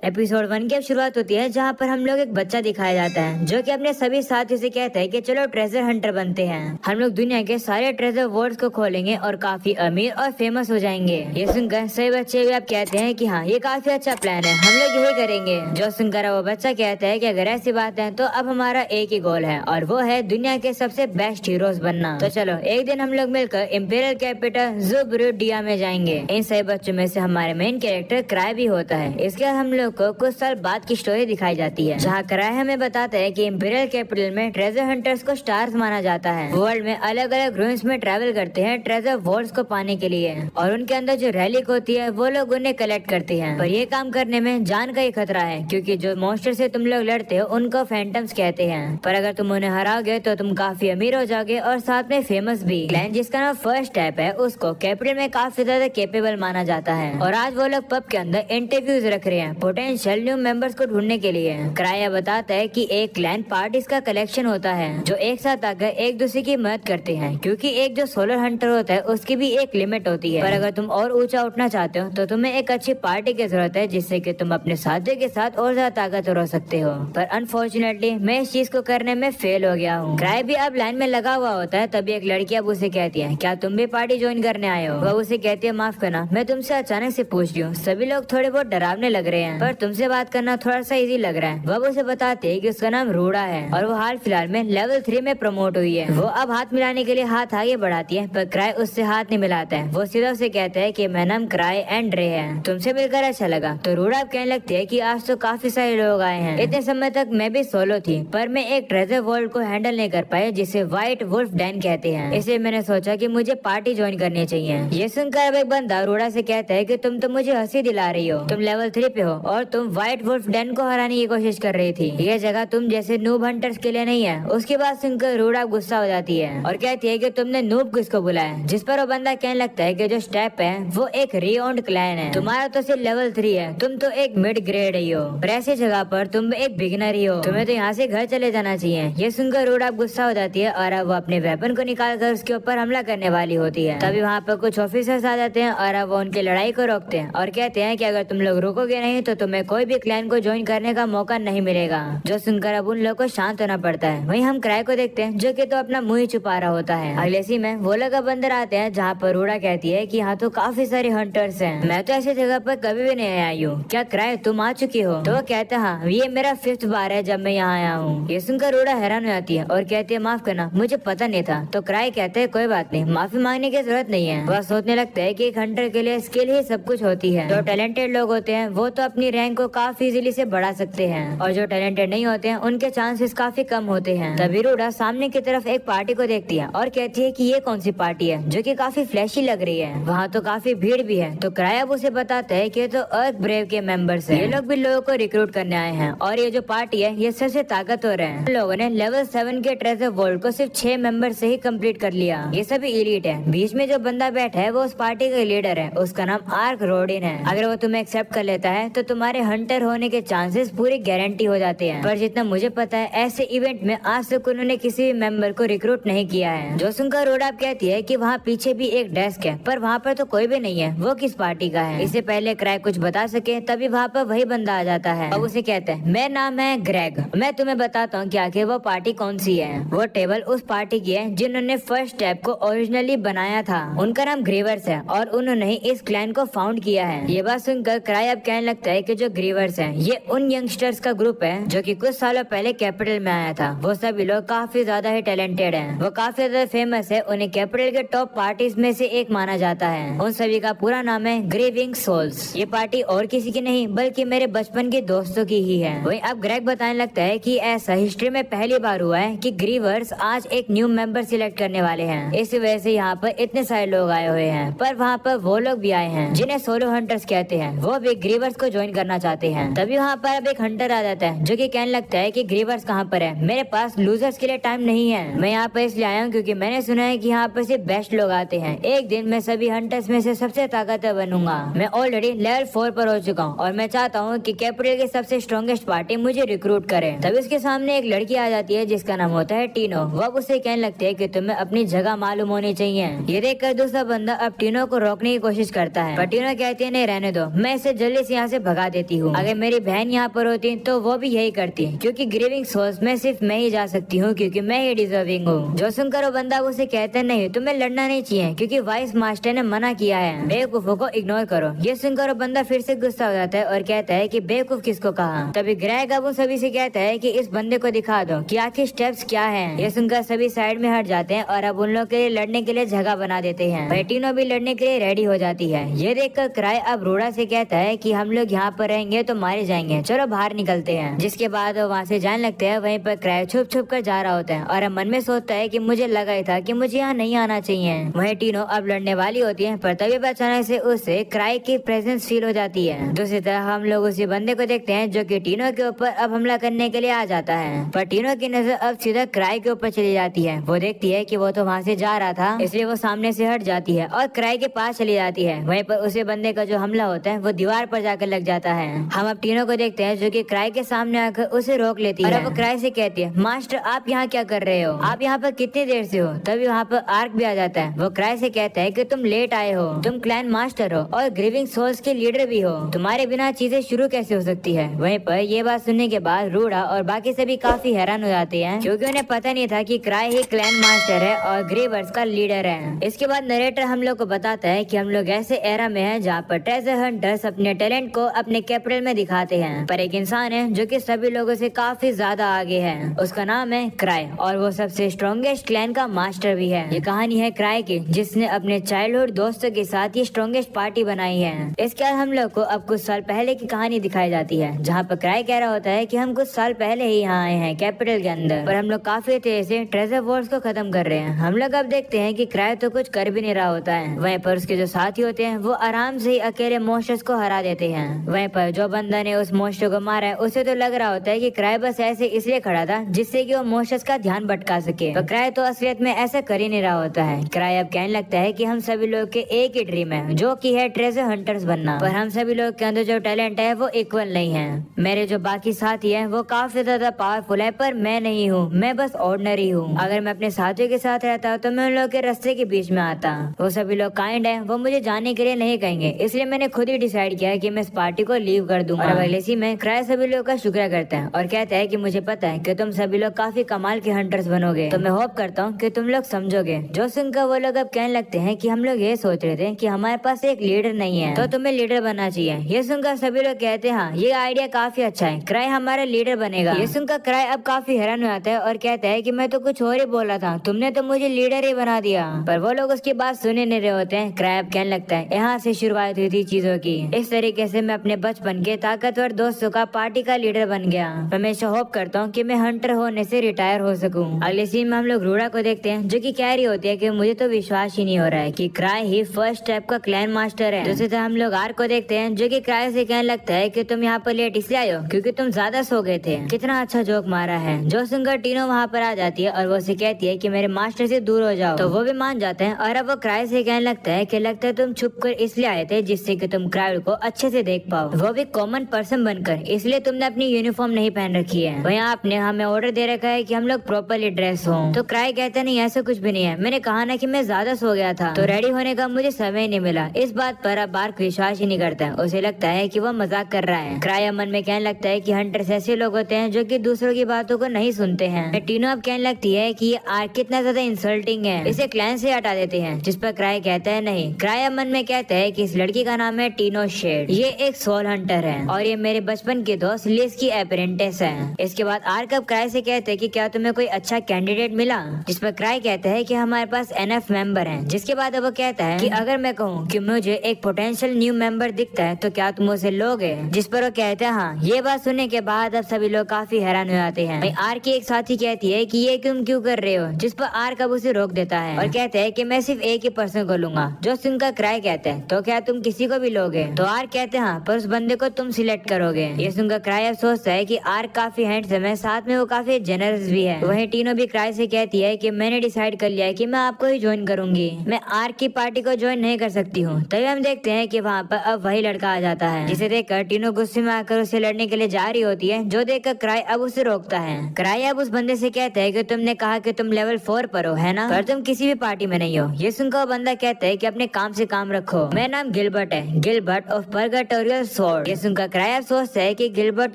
Episode 1 की अब शुरुआत होती है, जहाँ पर हम लोग एक बच्चा दिखाया जाता है जो कि अपने सभी साथियों से कहता है कि चलो ट्रेजर हंटर बनते हैं। हम लोग दुनिया के सारे ट्रेजर वर्ड्स को खोलेंगे और काफी अमीर और फेमस हो जाएंगे। ये सुनकर सभी बच्चे भी अब कहते हैं कि हाँ, ये काफी अच्छा प्लान है, हम लोग यही करेंगे। जो सुनकर वो बच्चा कहता है कि अगर ऐसी बात है तो अब हमारा एक ही गोल है और वो है दुनिया के सबसे बेस्ट हीरोज बनना। तो चलो एक दिन हम लोग मिलकर इंपीरियल कैपिटल ज़ुब्रुडिया में जाएंगे। इन सभी बच्चों में से हमारे मेन कैरेक्टर क्राई भी होता है। इसके बाद हम लोग को कुछ साल बाद की स्टोरी दिखाई जाती है, जहाँ क्राई हमें बताता है कि इंपीरियल कैपिटल में ट्रेजर हंटर्स को स्टार्स माना जाता है। वर्ल्ड में अलग अलग रूम्स में ट्रैवल करते हैं ट्रेजर वर्ड्स को पाने के लिए, और उनके अंदर जो रैलिक होती है वो लोग उन्हें कलेक्ट करते हैं। पर ये काम करने में जान का ही खतरा है, क्योंकि जो मॉन्स्टर से तुम लोग लड़ते हो उनको फैंटम्स कहते हैं। पर अगर तुम उन्हें हराओगे तो तुम काफी अमीर हो जाओगे और साथ में फेमस भी। क्लैन जिसका नाम फर्स्ट स्टेप है, उसको कैपिटल में काफी ज्यादा कैपेबल माना जाता है, और आज वो लोग पब के अंदर इंटरव्यूज रख रहे हैं पोटेंशियल न्यू मेंबर्स को ढूंढने के लिए। क्राया बताता है कि एक क्लैन पार्टीज का कलेक्शन होता है जो एक साथ आकर एक दूसरे की मदद करते हैं, क्योंकि एक जो सोलर हंटर होता है उसकी भी एक लिमिट होती है। पर अगर तुम और ऊंचा उठना चाहते हो तो तुम्हें एक अच्छी पार्टी की जरूरत है, जिससे कि तुम अपने साथियों के साथ और ज्यादा ताकतवर हो सकते हो। पर अनफॉर्चुनेटली मैं इस चीज को करने में फेल हो गया हूँ। क्राई भी अब लाइन में लगा हुआ होता है, तभी एक लड़की अब उसे कहती है, क्या तुम भी पार्टी ज्वाइन करने आए हो? वह उसे कहती है, माफ करना, मैं तुमसे अचानक से पूछ रही हूँ, सभी लोग थोड़े बहुत डरावने लग रहे हैं, पर तुमसे बात करना थोड़ा सा इजी लग रहा है। वह उसे बताती है कि उसका नाम रूडा है और वो हाल फिलहाल में लेवल 3 में प्रमोट हुई है। वो अब हाथ मिलाने के लिए हाथ आगे बढ़ाती है, पर क्राई उससे हाथ नहीं मिलाता है। वो सीधा उसे कहता है कि मेरा नाम क्राई एंड रे है, तुमसे मिलकर अच्छा लगा। तो रूडा अब कहने लगती है कि आज तो काफी सारे लोग आए हैं, इतने समय तक मैं भी सोलो थी, पर मैं एक ट्रेजर वर्ल्ड को हैंडल नहीं कर पाई, जिसे व्हाइट वुल्फ डैन कहते हैं। इसलिए मैंने सोचा कि मुझे पार्टी ज्वाइन करनी चाहिए। ये सुनकर अब एक बंदा रूडा से कहता है कि तुम तो मुझे हंसी दिला रही हो, तुम लेवल 3 पे हो और तुम व्हाइट वुल्फ डैन को हराने की कोशिश कर रही थी। ये जगह तुम जैसे नूब हंटर्स के लिए नहीं है। उसकी बात सुनकर रूडा गुस्सा हो जाती है और कहती है कि तुमने नूब किसको बुलाया, जिस पर वो बंदा कहने लगता है कि जो स्टेप है वो एक रीओन्ड क्लैन है, तुम्हारा तो सिर्फ लेवल 3 है, तुम तो एक मिड ग्रेड ही हो, पर ऐसी जगह पर तुम एक बिगिनर ही हो, तुम्हें तो यहाँ से घर चले जाना चाहिए। ये सुनकर रूडा गुस्सा हो जाती है और अब वो अपने वेपन को निकाल कर उसके ऊपर हमला करने वाली होती है। तभी वहाँ पर कुछ ऑफिसर्स आ जाते हैं और अब वो उनकी लड़ाई को रोकते हैं और कहते हैं कि अगर तुम लोग रुकोगे नहीं तो तुम्हें कोई भी क्लैन को ज्वाइन करने का मौका नहीं मिलेगा। जो सुनकर अब उन लोगों को शांत होना पड़ता है। वहीं हम क्राई को देखते हैं जो कि तो अपना मुंह ही छुपा रहा होता है। अगले सी में वो लोग अब अंदर आते हैं, जहाँ पर रूडा कहती है कि यहाँ तो काफी सारे हंटर्स हैं, मैं तो ऐसी जगह पर कभी भी नहीं आई हूँ, क्या क्राई तुम आ चुकी हो? तो वो कहता है, हाँ, ये मेरा 5th बार है जब मैं यहाँ आया हूँ। ये सुनकर रूडा हैरान हो जाती है और कहती है, माफ करना, मुझे पता नहीं था। तो क्राई कहते हैं, कोई बात नहीं, माफी मांगने की जरूरत नहीं है। वह सोचने लगता है कि एक हंटर के लिए स्किल ही सब कुछ होती है। जो टैलेंटेड लोग होते हैं वो तो अपनी रैंक को काफी इजीली से बढ़ा सकते हैं, और जो टैलेंटेड नहीं होते हैं उनके चांसेस काफी कम होते हैं। तभी रूडा सामने की तरफ एक पार्टी को देखती है और कहती है कि ये कौन सी पार्टी है जो कि काफी फ्लैशी लग रही है, वहाँ तो काफी भीड़ भी है। तो क्राई अब उसे बताता है कि ये तो अर्थ ब्रेव के मेंबर्स हैं, ये लोग भी लोगों को रिक्रूट करने आए हैं, और ये जो पार्टी है ये सबसे ताकतवर है। इन लोगों ने लेवल 7 के ट्रेजर वर्ल्ड को सिर्फ 6 मेंबर से ही कंप्लीट कर लिया। ये सभी एलीट है। बीच में जो बंदा बैठा है वो उस पार्टी का लीडर है, उसका नाम आर्क रोडिन है। अगर वो तुम्हें एक्सेप्ट कर लेता है तो तुम्हारे हंटर होने के चांसेस पूरी गारंटी हो जाते हैं। पर जितना मुझे पता है ऐसे इवेंट में आज तक उन्होंने किसी भी मेंबर को रिक्रूट नहीं किया है। जो सुनकर रोडा कहती है कि वहाँ पीछे भी एक डेस्क है, पर वहाँ पर तो कोई भी नहीं है, वो किस पार्टी का है? इससे पहले क्राई कुछ बता सके तभी वहाँ पर वही बंदा आ जाता है और उसे कहता है, मेरा नाम है ग्रेग, मैं तुम्हें बताता हूँ कि आखिर वो पार्टी कौन सी है। वो टेबल उस पार्टी की है जिन्होंने फर्स्ट स्टेप को ओरिजिनली बनाया था। उनका नाम ग्रीवर्स है और उन्होंने ही इस क्लैन को फाउंड किया है। ये बात सुनकर क्राई अब कहने लगता है कि जो ग्रीवर्स हैं ये उन यंगस्टर्स का ग्रुप है जो कि कुछ सालों पहले कैपिटल में आया था। वो सभी लोग काफी ज्यादा ही टैलेंटेड हैं, वो काफी ज्यादा फेमस है, उन्हें कैपिटल के टॉप पार्टीज में से एक माना जाता है। उन सभी का पूरा नाम है ग्रीविंग सोल्स। ये पार्टी और किसी की नहीं बल्कि मेरे बचपन के दोस्तों की ही है। वही अब ग्रेग बताने लगता है कि ऐसा हिस्ट्री में पहली बार हुआ है कि ग्रीवर्स आज एक न्यू मेंबर सिलेक्ट करने वाले हैं। इस वजह से यहाँ पर इतने सारे लोग आए हुए हैं, पर वहाँ पर वो लोग भी आए हैं जिन्हें सोलो हंटर्स कहते हैं, वो भी ग्रीवर्स को ज्वाइन करना चाहते हैं। तभी वहाँ पर अब एक हंटर आ जाता है जो कि कहने लगता है कि ग्रीवर्स कहाँ पर है, मेरे पास लूजर्स के लिए टाइम नहीं है। मैं यहाँ पर इसलिए आया हूँ क्योंकि मैंने सुना है कि यहाँ पर सिर्फ बेस्ट लोग आते हैं। एक दिन मैं सभी हंटर्स में से सबसे ताकतवर बनूंगा। मैं ऑलरेडी लेवल 4 पर हो चुका हूँ और मैं चाहता हूँ कि कैपिटल की सबसे स्ट्रॉन्गेस्ट पार्टी मुझे रिक्रूट करे। तभी उसके सामने एक लड़की आ जाती है जिसका नाम होता है टीनो। वो उससे कहने लगती है कि तुम्हें अपनी जगह मालूम होनी चाहिए। ये देखकर दूसरा बंदा अब टीनो को रोकने की कोशिश करता है, पर टीनो कहती है, नहीं रहने दो, मैं इसे जल्दी से यहाँ से भगा देती हूँ। अगर मेरी बहन यहाँ पर होती तो वो भी यही करती, क्योंकि ग्रीविंग सोल्स में सिर्फ मैं ही जा सकती हूँ, क्योंकि मैं ही डिजर्विंग हूँ। जो सुनकर वो बंदा उसे कहते नहीं, तुम्हें लड़ना नहीं चाहिए क्योंकि वाइस मास्टर ने मना किया है, बेवकूफों को इग्नोर करो। ये सुनकर वो बंदा फिर से गुस्सा हो जाता है और कहता है कि बेवकूफ किसको कहा। तभी ग्रेग अब उन सभी से कहता है कि इस बंदे को दिखा दो कि आखिर स्टेप्स क्या हैं। ये सुनकर सभी साइड में हट जाते हैं और अब उन लोग के लिए लड़ने के लिए जगह बना देते हैं। बेटिनो भी लड़ने के लिए रेडी हो जाती है। ये देखकर क्राई अब रोड़ा से कहता है कि हम लोग यहाँ पर रहेंगे तो मारे जाएंगे, चलो बाहर निकलते हैं। जिसके बाद वो वहाँ से जाने लगते हैं। वहीं पर क्राई छुप छुप कर जा रहा होता है और अब मन में सोचता है कि मुझे लगा ही था कि मुझे यहाँ नहीं आना चाहिए। वहीं टीनो अब लड़ने वाली होती है, पर तभी अचानक से उसे क्राई की प्रेजेंस फील हो जाती है। दूसरी तरफ हम लोग उसी बंदे को देखते हैं जो कि टीनो के ऊपर अब हमला करने के लिए आ जाता है, पर टीनो की नजर अब सीधा क्राई के ऊपर चली जाती है। वो देखती है कि वो तो वहाँ से जा रहा था, इसलिए वो सामने से हट जाती है और क्राई के पास चली जाती है। वहीं पर उसी बंदे का जो हमला होता है वो दीवार पर जाकर लग जाता है। हम अब टीनो को देखते हैं जो कि क्राई के सामने आकर उसे रोक लेती है और वो क्राई से कहती है, मास्टर आप यहाँ क्या कर रहे हो, आप यहाँ पर कितनी देर से हो। तभी वहाँ पर आर्क भी आ जाता है। वो क्राई से कहता है कि तुम लेट आए हो, तुम क्लैन मास्टर हो और ग्रीविंग सोल्स के लीडर भी हो, तुम्हारे बिना चीजें शुरू कैसे हो सकती है। वहीं पर ये बात सुनने के बाद रूडा और बाकी सभी काफी हैरान हो जाते हैं, क्योंकि उन्हें पता नहीं था कि क्राई ही क्लैन मास्टर है और ग्रेवर्स का लीडर है। इसके बाद नरेटर हम लोग को बताता है कि हम लोग ऐसे एरा में हैं जहाँ पर ट्रेजर हंटर्स अपने टैलेंट को अपने कैपिटल में दिखाते हैं, पर एक इंसान है जो कि सभी लोगों से काफी ज्यादा आगे है। उसका नाम है क्राई और वो सबसे स्ट्रॉन्गेस्ट क्लैन का मास्टर भी है। ये कहानी है क्राई की, जिसने अपने चाइल्डहुड दोस्तों के साथ ये स्ट्रॉन्गेस्ट पार्टी बनाई है। इसके बाद हम लोग को अब कुछ साल पहले की कहानी दिखाई जाती है, जहाँ पर क्राई कह रहा होता है कि हम कुछ साल पहले ही यहाँ आए हैं कैपिटल के अंदर, पर हम लोग काफी तेज से ट्रेजर वॉर्स को खत्म कर रहे हैं। हम लोग अब देखते हैं कि क्राई तो कुछ कर भी नहीं रहा होता है। वहीं पर उसके जो साथी होते हैं वो आराम से ही अकेले मोस्टर्स को हरा देते हैं। वहीं पर जो बंदा ने उस मोस्टर को मारा है उसे तो लग रहा होता है कि क्राई बस ऐसे इसलिए खड़ा था जिससे कि वो मोस्टर्स का ध्यान भटका सके, तो क्राई तो असलियत में ऐसा कर ही नहीं रहा होता है। क्राई अब कहने लगता है कि हम सभी लोग के एक ही ड्रीम है, जो कि है ट्रेजर हंटर्स बनना, पर हम सभी लोग के अंदर जो टैलेंट है वो इक्वल नहीं है। मेरे जो बाकी साथी है वो काफी ज्यादा पावरफुल है, पर मैं नहीं हूँ, मैं बस ऑर्डिनरी हूँ। अगर मैं अपने साथियों के साथ रहता तो मैं उन लोगों के रास्ते के बीच में आता। वो सभी लोग काइंड है, वो मुझे जाने के लिए नहीं कहेंगे, इसलिए मैंने खुद ही डिसाइड किया कि मैं इस पार्टी को लीव कर दूंगा। और अगले सी में क्राई सभी लोगों का शुक्रिया करता है और कहता है कि मुझे पता है कि तुम सभी लोग काफी कमाल के हंटर्स बनोगे, तो मैं होप करता हूँ कि तुम लोग समझोगे। जो सुनकर वो लोग अब कहने लगते हैं कि हम लोग ये सोच रहे थे कि हमारे पास एक लीडर नहीं है, तो तुम्हें लीडर बनना चाहिए। ये सुनकर सभी लोग कहते हैं हाँ ये आइडिया काफी अच्छा है, क्राई हमारा लीडर बनेगा। ये सुनकर क्राई अब काफी हैरान हो जाता है और कहता है कि मैं तो कुछ और ही बोला था, तुमने तो मुझे लीडर ही बना दिया। पर वो लोग उसकी बात सुने नहीं रहे होते हैं। क्राई अब कहने लगता है यहाँ से शुरुआत हुई थी चीजों की, इस तरीके से मैं अपने बचपन के ताकतवर दोस्तों का पार्टी का लीडर बन गया। मैं हमेशा होप करता हूँ कि मैं हंटर होने से रिटायर हो सकूं। अगले सीन में हम लोग रूडा को देखते हैं जो कि कह रही होती है कि मुझे तो विश्वास ही नहीं हो रहा है कि क्राई ही फर्स्ट स्टेप का क्लैन मास्टर है। दूसरी तरफ हम लोग आर को देखते हैं जो कि क्राई से कहने लगता है कि तुम यहाँ पर लेट इसलिए आए हो क्योंकि तुम ज्यादा सो गए थे। कितना अच्छा जोक मारा है। जो सुनकर टीनो वहाँ पर आ जाती है और वो उसे कहती है कि मेरे मास्टर से दूर हो जाओ, तो वो भी मान जाते हैं। और अब वो क्राई से कहने लगता है कि लगता है तुम छुप कर इसलिए आए थे जिससे कि तुम क्राउड को अच्छे से देख पाओ, वो भी कॉमन पर्सन बनकर, इसलिए तुमने अपनी यूनिफॉर्म नहीं पहन रखी है। वहीं आपने हमें ऑर्डर दे रखा है कि हम लोग प्रॉपरली ड्रेस हो। तो क्राई कहता नहीं ऐसा कुछ भी नहीं है, मैंने कहा ना कि मैं ज्यादा सो गया था, तो रेडी होने का मुझे समय नहीं मिला। इस बात पर अब बार्क विश्वास ही नहीं करता है, उसे लगता है कि वो मजाक कर रहा है। क्राई मन में कहने लगता है कि हंटर्स ऐसे लोग होते हैं जो कि दूसरों की बातों को नहीं सुनते हैं। टीनो अब कहने लगती है कि ये आर्क कितना ज्यादा इंसल्टिंग है, इसे क्लैन से हटा देते हैं, जिस पर क्राई कहता है नहीं। क्राई मन में कहता है कि इस लड़की का नाम है टीनो शेड, ये एक सोल हंटर है और ये मेरे बचपन के दोस्त लिज की अप्रेंटिस है। इसके बाद आर्क अब क्राई से कहते हैं कि क्या तुम्हें कोई अच्छा कैंडिडेट मिला, जिस पर क्राई कहता है कि हमारे पास एनएफ मेंबर हैं। जिसके बाद अब वो कहता है कि अगर मैं कहूँ कि मुझे एक पोटेंशियल न्यू मेंबर दिखता है तो क्या तुम उसे लोगे, जिस पर वो कहते हैं हाँ। ये बात सुनने के बाद अब सभी लोग काफी हैरान हो जाते हैं। भाई आर्क की एक साथी कहती है कि ये तुम क्यों कर रहे हो, जिस पर आर्क अब उसे रोक देता है और कहते हैं कि मैं सिर्फ एक ही पर्सन को लूंगा। जो सुनकर क्राई कहते हैं तो क्या तुम किसी को भी लोगे, तो आर्क कहते हैं हाँ, पर उस बंदे को तुम सिलेक्ट करोगे। ये सुनकर क्राई अब सोचता है कि आर्क काफी हैंडसम है, साथ में वो काफी जेनरस भी है। वहीं टीनो भी क्राई से कहती है कि मैंने डिसाइड कर लिया है कि मैं आपको ही ज्वाइन करूंगी, मैं आर्क की पार्टी को ज्वाइन नहीं कर सकती हूँ। तभी हम देखते हैं कि वहाँ पर अब वही लड़का आ जाता है, जिसे देखकर टीनो गुस्से में आकर उसे लड़ने के लिए जा रही होती है, जो देखकर क्राई अब उसे रोकता है। क्राई अब उस बंदे से कहता है कि तुमने कहा कि तुम लेवल 4 पर हो है ना, पर तुम किसी भी पार्टी में नहीं हो। ये सुनकर वो बंदा कहता है कि अपने काम से काम रखो, मेरा नाम गिलबर्ट है, गिलबर्ट ऑफ परगेटोरियल स्वॉर्ड। ये सुनकर क्राई अब सोचता है कि गिलबर्ट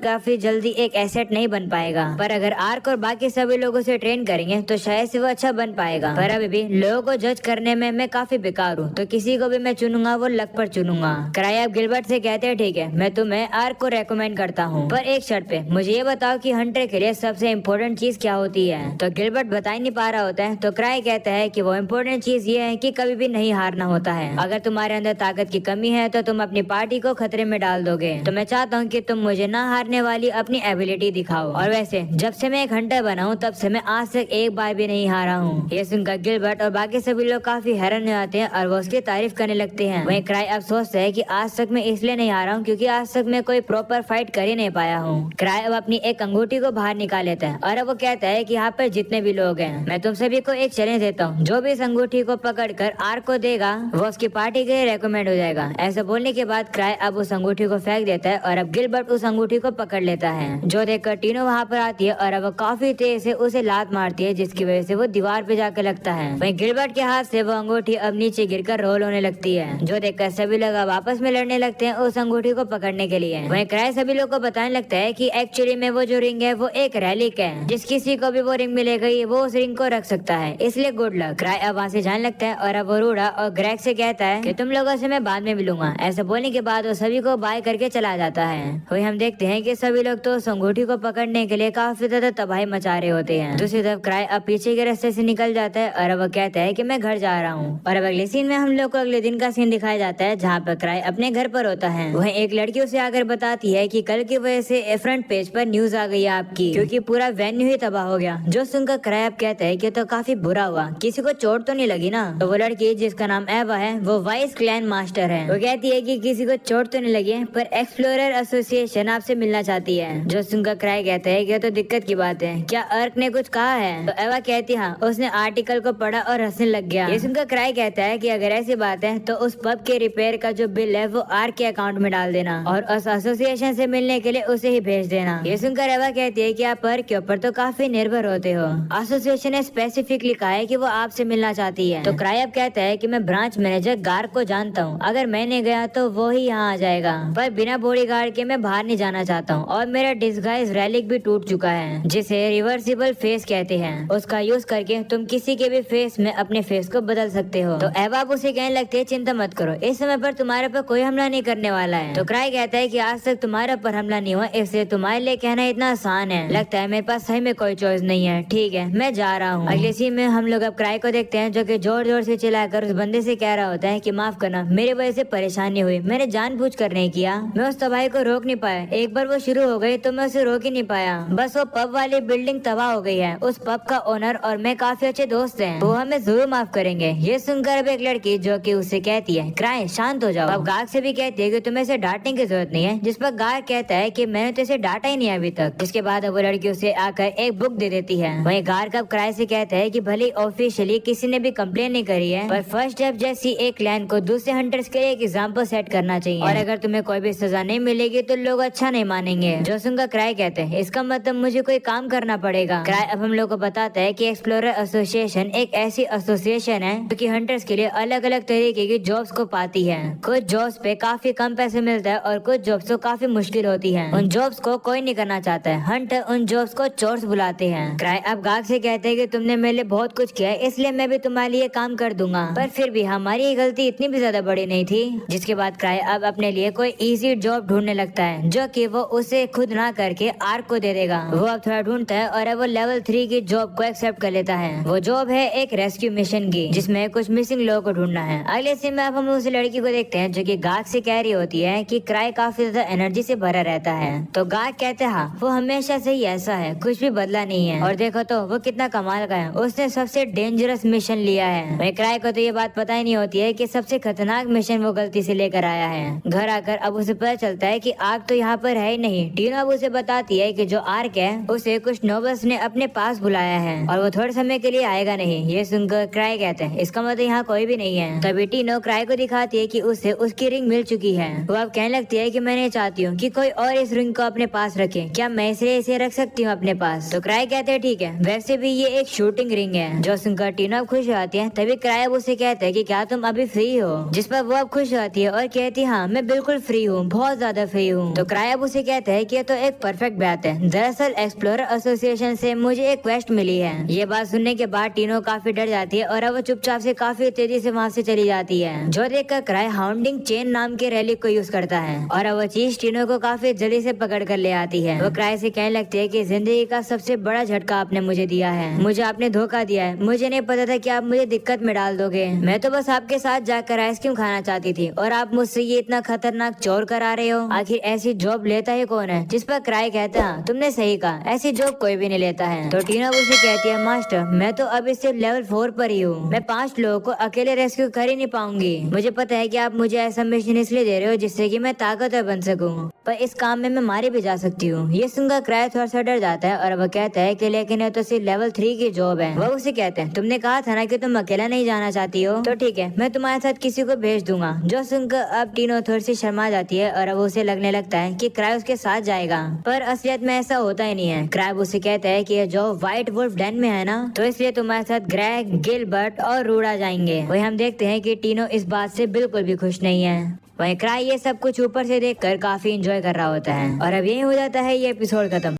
काफी जल्दी एक एसेट नहीं बन पाएगा, पर अगर आर्क और बाकी सभी लोगों से ट्रेन करेंगे तो शायद से वो अच्छा बन पाएगा। पर अभी भी लोगों को जज करने में मैं काफी बेकार हूँ, तो किसी को भी मैं चुनूंगा वो लक पर चुनूंगा। क्राई अब गिलबर्ट से कहते हैं ठीक है, मैं तुम्हें आर्क को रेकमेंड करता हूँ, पर एक शर्त पे। मुझे ये बताओ कि हंटर के लिए सबसे इम्पोर्टेंट चीज क्या होती है। तो गिलबर्ट बता ही नहीं पा रहा होता है, तो क्राई कहता है कि वो इम्पोर्टेंट चीज ये है कि कभी भी नहीं हारना होता है। अगर तुम्हारे अंदर ताकत की कमी है तो तुम अपनी पार्टी को खतरे में डाल दोगे। तो मैं चाहता हूँ कि तुम मुझे ना हारने वाली अपनी एबिलिटी दिखाओ। और वैसे जब से मैं एक हंटर बना हूँ तब से मैं आज तक एक बार भी नहीं हारा हूँ। ये सुनकर गिलबर्ट और बाकी सभी लोग काफी हैरान हो जाते हैं और वो उसकी तारीफ करने लगते हैं। वहीं क्राई अब सोचता है कि आज तक मैं इसलिए नहीं हारा हूँ क्योंकि आज तक मैं कोई प्रॉपर फाइट कर ही नहीं पाया हूँ। क्राई अब अपनी एक अंगूठी को बाहर निकाल लेता है और अब वो कहता है कि यहाँ पर जितने भी लोग हैं, मैं तुम सभी को एक चैलेंज देता हूँ, जो भी इस अंगूठी को पकड़कर आर्क को देगा वो उसकी पार्टी के लिए रेकमेंड हो जाएगा। ऐसा बोलने के बाद क्राई अब उस अंगूठी को फेंक देता है और अब गिलबर्ट उस अंगूठी को पकड़ लेता है, जो देखकर टीनो वहाँ पर आती है और अब वो काफी तेज से उसे लात मारती है, जिसकी वजह से वो दीवार पे जाकर लगता है। वहीं गिलबर्ट के हाथ से वो अंगूठी अब नीचे गिरकर रोल होने लगती है, जो देखकर सभी लोग अब आपस में लड़ने लगते हैं उस अंगूठी को पकड़ने के लिए। वहीं क्राई सभी लोग को बताने लगता है कि एक्चुअली में वो जो रिंग है वो एक रैलिक है, जिस किसी को भी वो रिंग मिलेगी वो उस रिंग को रख सकता है, इसलिए गुड लक। क्राई अब वहाँ से जाने लगता है और अब वो रूडा और ग्रेग से कहता है कि तुम लोगों से मैं बाद में मिलूंगा। ऐसा बोलने के बाद वो सभी को बाय करके चला जाता है। वही हम देखते हैं कि सभी लोग तो उस अंगूठी को पकड़ने के लिए काफी ज्यादा तबाही मचा रहे होते हैं। दूसरी तरफ क्राई अब पीछे के रास्ते से निकल जाता है और अब वो कहता है कि मैं घर जा रहा हूँ। और अब अगले सीन में हम लोग को अगले दिन का सीन दिखाया जाता है, जहाँ पर क्राई अपने घर पर होता है। वह एक लड़की उसे आकर बताती है कि कल की वजह से फ्रंट पेज पर न्यूज आ गई है आपकी, क्योंकि पूरा वेन्यू ही तबाह हो गया। जो सुनकर क्राई अब कहता है कि तो काफी बुरा हुआ, किसी को चोट तो नहीं लगी ना। तो वो लड़की जिसका नाम एवा है वो वाइस क्लैन मास्टर है। वो कहती है कि किसी को चोट तो नहीं लगी है, पर एक्सप्लोरर एसोसिएशन आपसे मिलना चाहती है। जो सुनकर क्राई कहता है कि तो दिक्कत की बात है, क्या अर्क ने कुछ कहा है। तो एवा कहती है हाँ, उसने आर्टिकल को पढ़ा और हंसने लग गया। ये सुनकर क्राई कहता है कि अगर ऐसी बात है तो उस पब के रिपेयर का जो बिल है वो आर्क के अकाउंट में डाल देना और उस एसोसिएशन से मिलने के लिए उसे ही भेज देना। ये सुनकर एवा कहती है कि आप अर्क के ऊपर तो काफी निर्भर होते हो, एसोसिएशन ने स्पेसिफिकली कहा है कि वो आपसे मिलना चाहती है। तो क्राई अब कहता है कि मैं ब्रांच मैनेजर गार्क को जानता हूँ, अगर मैंने गया तो वो ही यहाँ आ जाएगा, पर बिना बॉडीगार्ड के मैं बाहर नहीं जाना चाहता हूँ। और मेरा डिस्गाइज रैलिक भी टूट चुका है, जिसे रिवर्सिबल फेस कहते हैं। उसका यूज करके तुम किसी के भी फेस में अपने फेस को बदल सकते हो। तो एवा उसे कहने लगते है चिंता मत करो, इस समय पर तुम्हारे पर कोई हमला नहीं करने वाला है। तो क्राई कहता है कि आज तक तुम्हारे पर हमला नहीं हुआ, इसलिए तुम्हारे लिए कहना इतना आसान है। लगता है मेरे पास सही में कोई चॉइस नहीं है, ठीक है मैं जा रहा हूँ। अगले सीन में हम लोग अब क्राई को देखते हैं, जो कि जोर जोर से चिल्लाकर उस बंदे से कह रहा होता है कि माफ करना, मेरे वजह से परेशानी हुई, मैंने जानबूझकर नहीं किया, मैं उस तबाही को रोक नहीं पाया। एक बार वो शुरू हो गई तो मैं उसे रोक ही नहीं पाया, बस वो पब वाली बिल्डिंग तबाह हो गई है। उस पब का ओनर और मैं काफी अच्छे दोस्त हैं, वो हमें जरूर माफ करेंगे। ये सुनकर अब एक लड़की जो कि उससे कहती है क्राई शांत हो जाओ। अब गार्क से भी कहती है कि तुम्हें इसे डांटने की जरूरत नहीं है, जिस पर गार्क कहता है कि मैंने तो इसे डांटा ही नहीं अभी तक। जिसके बाद अब वो लड़की उसे आकर एक बुक दे देती है। वहीं गार्क अब क्राई से कहता है कि भले ऑफिशियली किसी ने भी कंप्लेन नहीं करी है, पर फर्स्ट स्टेप जैसी एक क्लैन को दूसरे हंटर्स के लिए एक एग्जाम्पल सेट करना चाहिए, और अगर तुम्हें कोई भी सजा नहीं मिलेगी तो लोग अच्छा नहीं मानेंगे। जो सुनकर क्राई कहते हैं इसका मतलब मुझे कोई काम करना पड़ेगा। क्राई अब हम लोग को बताता है कि एक्सप्लोरर एसोसिएशन एक ऐसी एसोसिएशन है जो कि हंटर्स के लिए अलग अलग तरीके की जॉब्स को पाती है। कुछ जॉब्स पे काफी कम पैसे मिलता है और कुछ जॉब्स तो काफी मुश्किल होती है। उन जॉब्स को कोई नहीं करना चाहता है, हंटर उन जॉब्स को चोर्स बुलाते हैं। क्राई अब गार्क से कहते हैं कि तुमने मेरे लिए बहुत कुछ किया है, इसलिए मैं भी तुम्हारे लिए काम कर दूंगा, पर फिर भी हमारी ये गलती इतनी भी ज्यादा बड़ी नहीं थी। जिसके बाद क्राई अब अपने लिए कोई इजी जॉब ढूंढने लगता है, जो कि वो उसे खुद ना करके आर्क को दे देगा। वो अब थोड़ा ढूंढता है और अब वो लेवल 3 की जॉब को एक्सेप्ट कर लेता है। वो जॉब है एक रेस्क्यू मिशन की, जिसमें कुछ मिसिंग लोगों को ढूंढना है। अगले सीन में अब हम उस लड़की को देखते हैं जो कि गार्क से कह रही होती है कि क्राई काफी ज्यादा एनर्जी से भरा रहता है। तो गार्क कहते हैं हाँ, वो हमेशा से ही ऐसा है, कुछ भी बदला नहीं है, और देखो तो वो कितना कमाल का है, उसने सबसे डेंजरस मिशन लिया है। वही क्राई को तो ये बात पता ही नहीं होती है कि सबसे खतरनाक मिशन वो गलती से लेकर आया है। घर आकर अब उसे पता चलता है कि आर्क तो यहाँ पर है ही नहीं। टीनो अब उसे बताती है कि जो आर्क है उसे कुछ नोबल्स ने अपने पास बुलाया है और वो थोड़े समय के लिए आएगा नहीं। ये सुनकर क्राई कहते हैं इसका मतलब यहाँ कोई भी नहीं है। तभी टीनो क्राई को दिखाती है कि उसे उसकी रिंग मिल चुकी है। वो अब कहने लगती है कि मैं नहीं चाहती हूँ कि कोई और इस रिंग को अपने पास रखे, क्या मैं इसे रख सकती हूँ अपने पास। तो क्राई कहते हैं ठीक है, वैसे भी ये एक शूटिंग रिंग है। जो सुनकर टीनो अब खुश हो जाती है। तभी क्राई अब उसे कहता है कि क्या तुम अभी फ्री हो, जिस पर वो अब खुश होती है और कहती है हाँ मैं बिल्कुल फ्री फ्री हूँ, बहुत ज्यादा फ्री हूँ। तो क्राई अब उसे कहते हैं कि ये तो एक परफेक्ट बात है। दरअसल एक्सप्लोरर एसोसिएशन से मुझे एक क्वेस्ट मिली है। ये बात सुनने के बाद टीनो काफी डर जाती है और अब वो चुपचाप से काफी तेजी से वहाँ से चली जाती है। जो देखकर क्राई हाउंडिंग चेन नाम के रैलिक को यूज करता है और अब वो चीज टीनो को काफी जल्दी से पकड़ कर ले आती है। वो क्राई से कहने लगती है कि जिंदगी का सबसे बड़ा झटका आपने मुझे दिया है, मुझे आपने धोखा दिया है। मुझे नहीं पता था कि आप मुझे दिक्कत में डाल दोगे। मैं तो बस आपके साथ जाकर आइसक्रीम खाना चाहती थी और आप मुझसे ये इतना खतरनाक चोर करा रहे हो। आखिर ऐसी जॉब लेता ही कौन है? जिस पर क्राई कहता है तुमने सही कहा, ऐसी जॉब कोई भी नहीं लेता है। तो टीना उसे कहती है मास्टर मैं तो अभी सिर्फ लेवल 4 पर ही हूँ, मैं 5 लोगों को अकेले रेस्क्यू कर ही नहीं पाऊंगी। मुझे पता है कि आप मुझे ऐसा मिशन इसलिए दे रहे हो जिससे कि मैं ताकतवर बन सकूं, पर इस काम में मैं मारी भी जा सकती हूँ। ये सुनकर क्राई थोड़ा सा डर जाता है और वह कहता है कि लेकिन ये तो सिर्फ लेवल 3 की जॉब है। वह उसे कहते हैं तुमने कहा था ना कि तुम अकेला नहीं जाना चाहती हो, तो ठीक है मैं तुम्हारे साथ किसी को भेज दूंगा। जो सुनकर अब टीनो थोड़ी सी शर्मा जाती है और अब उसे लगने लगता है कि क्राई उसके साथ जाएगा, पर असलियत में ऐसा होता ही नहीं है। क्राई उसे कहता है कि ये जो व्हाइट वुल्फ डेन में है ना, तो इसलिए तुम्हारे साथ ग्रेग, गिलबर्ट और रूडा जाएंगे। वही हम देखते हैं कि टीनो इस बात से बिल्कुल भी खुश नहीं है। वहीं क्राई ये सब कुछ ऊपर से देखकर काफी एंजॉय कर रहा होता है और अब यही हो जाता है ये एपिसोड खत्म।